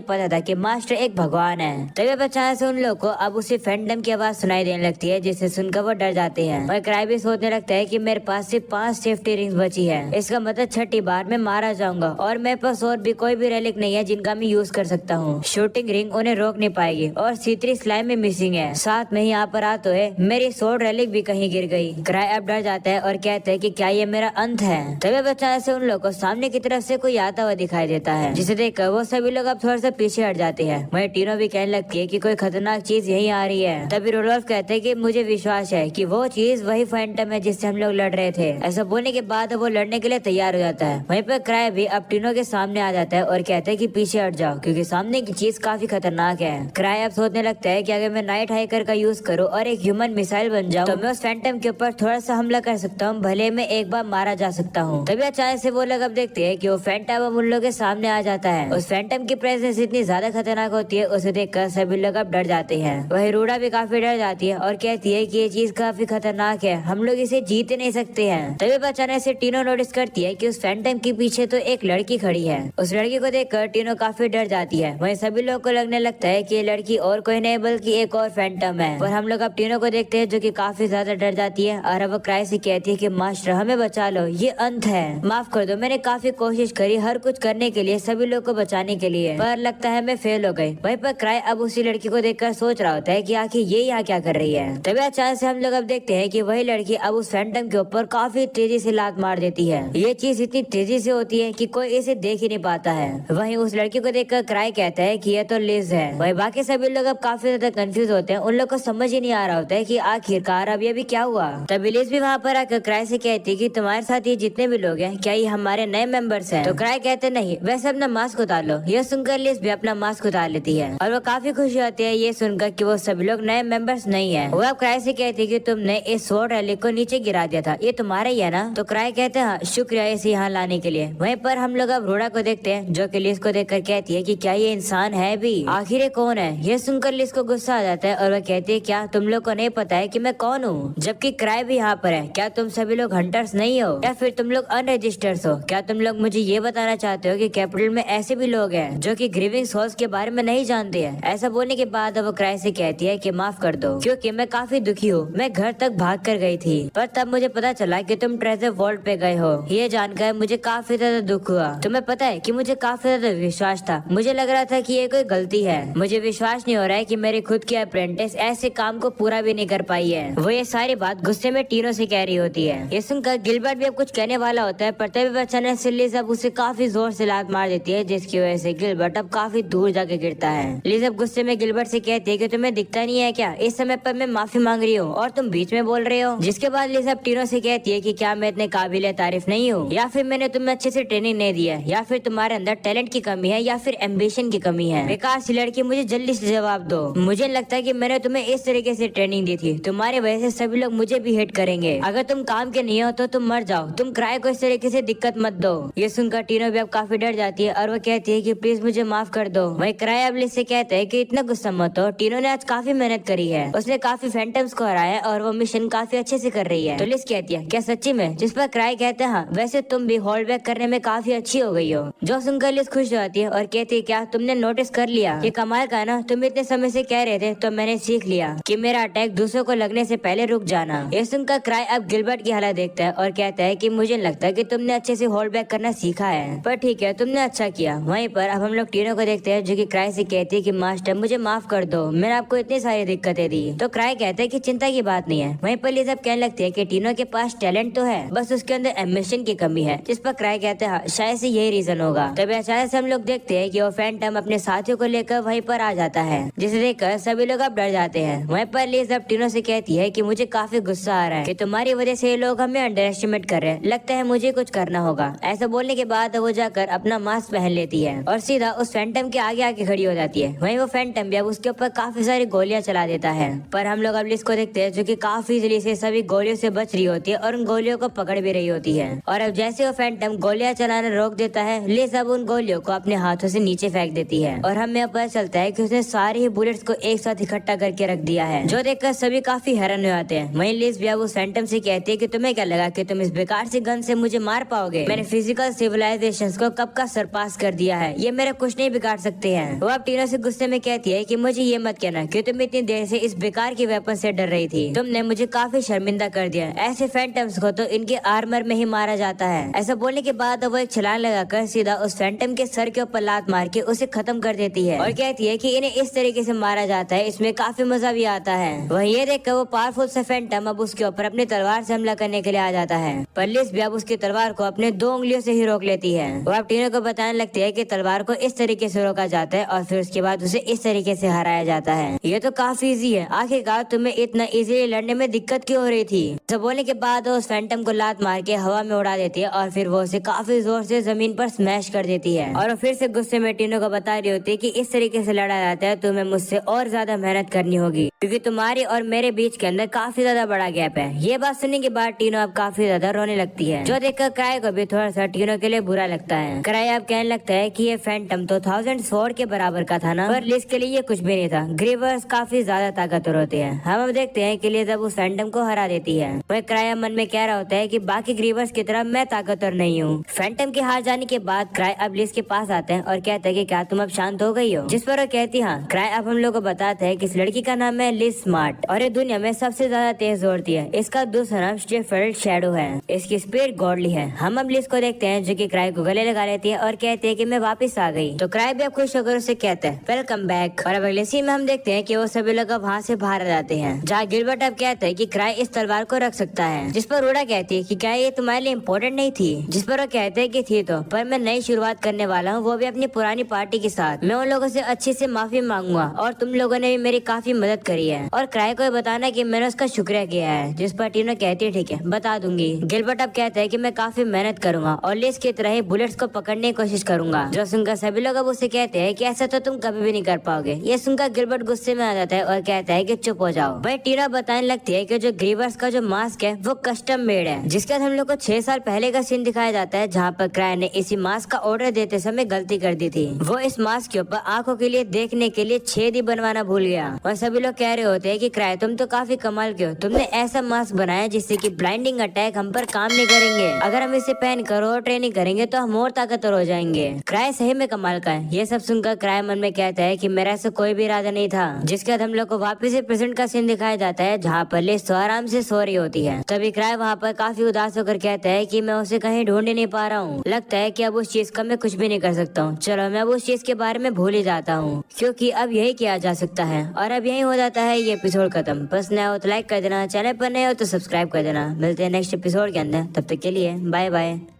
पता था कि मास्टर एक भगवान है। तभी अचानक से उन लोग को अब उसी फैंटम की आवाज सुनाई देने लगती है, जिससे सुनकर वो डर जाते हैं। और क्राई भी सोचने लगता है कि मेरे पास सिर्फ 5 सेफ्टी रिंग्स बची है, इसका मतलब छठी बार मैं मारा जाऊंगा और मेरे पास और भी कोई भी रेलिक नहीं है जिनका मैं यूज कर सकता हूँ। शूटिंग रिंग उन्हें रोक नहीं पाएगी और C3 स्लाइम में मिसिंग है, साथ में ही यहाँ पर आते हुए मेरी सोर्ड रेलिक भी कहीं गिर गई। क्राई अब डर जाता है और कहते हैं कि क्या ये मेरा अंत है। तभी अचानक से उन लोगों को सामने की तरफ से कोई आता हुआ दिखाई देता है, जिसे देखकर वो सभी लोग अब थोड़ा सा पीछे हट जाते हैं। वही टीनो भी कहने लगती है कि कोई खतरनाक चीज यहीं आ रही है। तभी रूडोल्फ कहते हैं कि मुझे विश्वास है कि वो चीज वही फैंटम है जिससे हम लोग लड़ रहे थे। ऐसा बोलने के बाद वो लड़ने के लिए तैयार हो जाता है। वहीं पर क्राई भी अब टीनो के सामने आ जाता है और कहता है कि पीछे हट जाओ, क्योंकि सामने की चीज काफी खतरनाक है। क्राई अब सोचने लगता है कि अगर मैं नाइट हाइकर का यूज करूँ और एक ह्यूमन मिसाइल बन जाऊँ तो मैं उस फैंटम के ऊपर थोड़ा सा हमला कर सकता हूँ, भले मैं एक बार मारा जा सकता हूँ। तभी अचानक से वो लोग अब देखते हैं कि वो फैंटम अब उन लोगों के सामने आ जाता है। उस फैंटम की प्रेजेंस इतनी ज्यादा खतरनाक होती है, उसे देखकर सभी लोग अब डर जाते हैं। वही रूडा भी काफी डर जाती है और कहती है कि ये चीज काफी खतरनाक है, हम लोग इसे जीत नहीं सकते हैं। तभी अचानक से टीनो नोटिस करती है कि उस फैंटम के पीछे तो एक लड़की खड़ी है। उस लड़की को देखकर टीनो काफी डर जाती है। वहीं सभी लोग को लगने लगता है कि ये लड़की और कोई नहीं बल्कि एक और फैंटम है। और हम लोग अब टीनो को देखते हैं जो कि काफी ज्यादा डर जाती है और अब वो क्राई से कहती है कि मास्टर हमें बचा लो, ये अंत है, माफ कर दो, मैंने काफी कोशिश करी हर कुछ करने के लिए, सभी लोग को बचाने के लिए, पर लगता है मैं फेल हो गई। वहीं पर क्राई अब उसी लड़की को देखकर सोच रहा होता है कि आखिर ये यहाँ क्या कर रही है। तभी अचानक से हम लोग अब देखते हैं कि वही लड़की अब उस फैंटम के ऊपर काफी तेजी से लात मार देती है। ये चीज इतनी तेजी से होती है कि कोई इसे देख ही नहीं पाता है। वहीं उस लड़की को देखकर क्राई कहता है कि ये तो लिज है। वही बाकी सभी लोग अब काफी ज्यादा कंफ्यूज होते हैं, उन लोग को समझ ही नहीं आ रहा होता है कि आखिरकार अब ये भी क्या हुआ। तभी लिज भी वहाँ पर आकर क्राई से कहती है कि तुम्हारे साथ ये जितने भी लोग हैं क्या ये हमारे नए मेंबर्स हैं। तो क्राई कहते नहीं, वैसे अपना मास्क उतार लो। यह सुनकर लिज भी अपना मास्क उतार लेती है और वो काफी खुशी होती है ये सुनकर कि वो सभी लोग नए मेंबर्स नहीं है। वो अब क्राई से कहती है कि तुमने इस स्वॉर्ड रैली को नीचे गिरा दिया था, ये तुम्हारा ही है ना। तो क्राई कहते हैं शुक्रिया इसे यहाँ लाने के लिए। वहीं पर हम लोग अब रोड़ा को देखते हैं जो कि लिज को देखकर कहती है कि क्या ये इंसान है भी, आखिर ये कौन है। ये सुनकर लिज को गुस्सा आ जाता है और वह कहती है क्या तुम लोग को नहीं पता है कि मैं कौन हूँ, जबकि क्राई भी यहाँ पर है। क्या तुम सभी लोग हंटर्स नहीं हो या फिर तुम लोग अनरजिस्टर्ड हो। क्या तुम लोग मुझे ये बताना चाहते हो कि कैपिटल में ऐसे भी लोग हैं जो कि ग्रीविंग सोल्स के बारे में नहीं जानते हैं। ऐसा बोलने के बाद वो क्राई से कहती है कि माफ कर दो क्योंकि मैं काफी दुखी हूँ। मैं घर तक भाग कर गई थी पर तब मुझे पता चला कि तुम ट्रेजर वॉल्ट पे गए हो। ये जानकर मुझे काफी ज्यादा दुख हुआ। तुम्हें पता है कि मुझे काफी ज्यादा विश्वास था, मुझे लग रहा था कि ये कोई गलती है। मुझे विश्वास नहीं हो रहा है कि मेरी खुद की अप्रेंटिस ऐसे काम को पूरा भी नहीं कर पाई है। वो ये सारी बात गुस्से में टीनो से कह रही होती है। ये सुनकर गिलबर्ट भी अब कुछ कहने वाला होता है पर तभी अचानक से लिज अब उसे काफी जोर से लात मार देती है जिसकी वजह से गिलबर्ट अब काफी दूर जाके गिरता है। लिज अब गुस्से में गिलबर्ट से कहती है कि तुम्हें दिखता नहीं है क्या, इस समय पर मैं माफी मांग रही हूँ और तुम बीच में बोल रहे हो। जिसके बाद लिज अब टीनो से कहती है कि क्या मैं इतने काबिल तारीफ नहीं हूँ या फिर मैंने तुम्हें अच्छे से ट्रेनिंग नहीं दी है या फिर तुम्हारे अंदर टैलेंट की कमी है या फिर एम्बिशन की कमी है। बेकार सी लड़की, मुझे जल्दी से जवाब दो। मुझे लगता है कि मैंने तुम्हें इस तरीके से ट्रेनिंग दी थी, तुम्हारी वजह से सभी लोग मुझे भी हिट करेंगे। अगर तुम काम के नहीं हो तो तुम मर जाओ, तुम क्राई को इस तरीके से दिक्कत मत दो। ये सुनकर टीनो भी अब काफी डर जाती है और वो कहती है कि प्लीज मुझे माफ कर दो। वही क्राई अब लिज से कहता है कि इतना गुस्सा मत हो, टीनो ने आज काफी मेहनत करी है, उसने काफी फैंटम्स को हराया और वो मिशन काफी अच्छे से कर रही है। तो लिज कहती है क्या सच्ची में? जिस पर क्राई कहते हैं हाँ, वैसे तुम भी होल्ड बैक करने में काफी अच्छी हो गई हो। जो सुनकर लिज खुश हो जाती है और कहती है क्या तुमने नोटिस कर लिया? ये कमाल का ना, तुम इतने समय से कह रहे थे तो मैंने सीख लिया कि मेरा अटैक दूसरों को लगने से पहले रुक जाना। ये सुनकर क्राई अब गिलबर्ट की हालत देखता है और कहता है कि मुझे लगता है कि तुमने अच्छे से होल्ड बैक करना सीखा है, पर ठीक है तुमने अच्छा किया। वहीं पर अब हम लोग टीनो को देखते हैं जो कि क्राई से कहती है कि मास्टर मुझे माफ कर दो, मैंने आपको इतनी सारी दिक्कतें दी। तो क्राई कहता है कि चिंता की बात नहीं है। वहीं पर लिज अब कहने लगती है कि टीनो के पास टैलेंट तो है, बस उसके अंदर एम्बिशन की कमी है। जिस पर क्राई कहते हैं हाँ, शायद से यही रीजन होगा। तभी अचानक से हम लोग देखते हैं कि वो फैंटम अपने साथियों को लेकर वहीं पर आ जाता है, जिसे देखकर सभी लोग अब डर जाते हैं। वहीं पर लिज अब टीनो से कहती है कि मुझे काफी गुस्सा आ रहा है कि तुम्हारी वजह से ये लोग हमें अंडर एस्टिमेट कर रहे हैं, लगता है मुझे कुछ करना होगा। ऐसा बोलने के बाद वो जाकर अपना मास्क पहन लेती है और सीधा उस फैंटम के आगे आके खड़ी हो जाती है। वहीं वो फैंटम भी अब उसके ऊपर काफी सारी गोलियां चला देता है, पर हम लोग अब लिज को देखते हैं जो कि काफी जल्दी से सभी गोलियों से बच रही होती है और उन गोलियों को पकड़ भी रही होती है। और अब जैसे वो फैंटम गोलियां चलाना रोक देता है, लिज अब उन गोलियों को अपने हाथों से नीचे फेंक देती है और हमें पता चलता है कि उसने सारी ही बुलेट्स को एक साथ इकट्ठा करके रख दिया है, जो देखकर सभी काफी हैरान हो जाते हैं। वहीं लिज भी अब उस फैंटम से कहती है कि तुम्हें क्या लगा कि तुम इस बेकार सी गन से मुझे मार पाओगे? मैंने फिजिकल सिविलाइजेशंस को कब का सरपास कर दिया है, ये मेरा कुछ नहीं बिगाड़ सकते हैं। वो अब टीनो से गुस्से में कहती है कि मुझे ये मत कहना कि तुम इतनी देर से इस बेकार की वेपन से डर रही थी, तुमने मुझे काफी शर्मिंदा कर दिया। ऐसे फैंटम्स को तो इनके आर्मर में ही मारा जाता है। ऐसा बोलने के बाद वो एक छलांग लगाकर सीधा उस फैंटम के सर के ऊपर लात मार के उसे खत्म कर देती है और कहती है कि इन्हें इस तरीके से मारा जाता है, इसमें काफी मजा भी आता है। वही ये देखकर वो पावरफुल सा फैंटम अब उसके ऊपर अपनी तलवार से हमला करने के लिए आ जाता है, पर लिज भी अब उसकी तलवार को अपने 2 उंगलियों से ही रोक लेती है। वो अब टीनो को बताने लगती है कि तलवार को इस तरीके से रोका जाता है और फिर उसके बाद उसे इस तरीके से हराया जाता है। ये तो काफी इजी है, आखिरकार तुम्हें इतना इजीली लड़ने में दिक्कत क्यों हो रही थी? सब बोलने के बाद वो उस फैंटम को लात मार के हवा में उड़ा देती है और फिर वो उसे काफी जोर से जमीन पर स्मैश कर देती है और फिर से गुस्से में टीनो को बता रही होती है कि इस तरीके से लड़ा जाता है, तुम्हें मुझसे और ज्यादा मेहनत करनी होगी क्योंकि तुम्हारे और मेरे बीच के अंदर काफी ज्यादा बड़ा गैप है। ये बात सुनने के बाद टीनो अब काफी ज्यादा रोने लगती है, जो देखकर क्राई को भी थोड़ा सा टीनो के लिए बुरा लगता है। क्राई अब कहने लगता है कि ये फैंटम तो 1000 स्वॉर्ड के बराबर का था ना, पर लिज के लिए ये कुछ भी नहीं था। ग्रीवर्स काफी ज्यादा ताकतवर होते हैं। हम अब देखते हैं कि लिज अब उस फैंटम को हरा देती है। वह क्राई मन में कह रहा होता है कि बाकी ग्रीवर्स की तरह मैं ताकतवर नहीं हूँ। फैंटम के हार जाने के बाद क्राई अब लिज के पास आते हैं और कहते हैं कि क्या तुम अब शांत हो गई हो? जिस पर वो कहती हाँ। क्राई अब हम लोग को बताता है कि इस लड़की का नाम है लिज स्मार्ट और ये दुनिया में सबसे ज्यादा तेज दौड़ती है। इसका दूसरा नाम स्टेफर्ड शैडो है, इसकी स्पीड गॉडली है। हम अब लिज को देखते हैं जो कि क्राई को गले लगा लेती है और कहती है कि मैं वापस आ गई। तो क्राई भी अब खुश होकर उसे कहता है वेलकम बैक। और अब अगले सीन में हम देखते हैं कि वो सभी लोग अब वहाँ से बाहर आ जाते हैं, जहाँ गिलबर्ट अब कहता है कि क्राई इस तलवार को रख सकता है। जिस पर रोडा कहती है कि क्या ये तुम्हारे लिए इम्पोर्टेंट नहीं थी? जिस पर वो कहते हैं कि थी तो, पर मैं नई शुरुआत करने वाला हूँ, वो भी अपनी पुरानी पार्टी के साथ। मैं उन लोगों से अच्छे से माफी मांगूंगा और तुम लोगों ने भी मेरी काफी मदद करी है और क्राई को बताना कि मैंने उसका शुक्रिया किया है। जिस पर टीनो कहती है ठीक है बता दूंगी। गिलबर्ट अब कहता है कि मैं काफी मेहनत करूंगा और लिज की तरह ही बुलेट्स को पकड़ने की कोशिश करूंगा। जो सुनकर सभी लोग अब उसे कहते हैं कि ऐसा तो तुम कभी भी नहीं कर पाओगे। ये सुनकर गिलबर्ट गुस्से में आ जाता है और कहता है कि चुप हो जाओ। वही टीना बताने लगती है कि जो ग्रीवर्स का जो मास्क है वो कस्टम मेड है, जिसके बाद हम लोग को 6 साल पहले का सीन दिखाया जाता है, जहाँ पर क्राई ने इसी मास्क का ऑर्डर देते समय गलती कर दी थी। वो इस मास्क के ऊपर आंखों के लिए देखने के लिए छेद ही बनवाना भूल गया और सभी लोग कह रहे होते हैं कि क्राई तुम तो काफी कमाल के हो, तुमने ऐसा मास्क बनाया जिससे कि ब्लाइंडिंग अटैक हम पर काम नहीं करेंगे। अगर हम इसे पहन कर और ट्रेनिंग करेंगे तो हम और ताकतवर हो जाएंगे। क्राई सही में कमाल का है। ये सब सुनकर क्राई मन में कहता है कि मेरा ऐसा कोई भी इरादा नहीं था। जिसके बाद हम लोग को वापस से प्रेजेंट का सीन दिखाया जाता है, जहाँ पर लिज तो आराम से सो रही होती है। तभी क्राई वहाँ पर काफी उदास होकर कहता है कि मैं उसे कहीं ढूंढ नहीं पा रहा हूँ, लगता है कि अब उस चीज का मैं कुछ भी नहीं कर सकता हूँ। चलो मैं अब उस चीज के बारे में भूल ही जाता हूँ, क्योंकि अब यही किया जा सकता है। और अब यही हो जाता है ये एपिसोड खत्म। बस नया हो तो लाइक कर देना, चैनल पर नए हो तो सब्सक्राइब कर देना। मिलते हैं नेक्स्ट एपिसोड के अंदर, तब तक के लिए बाय बाय।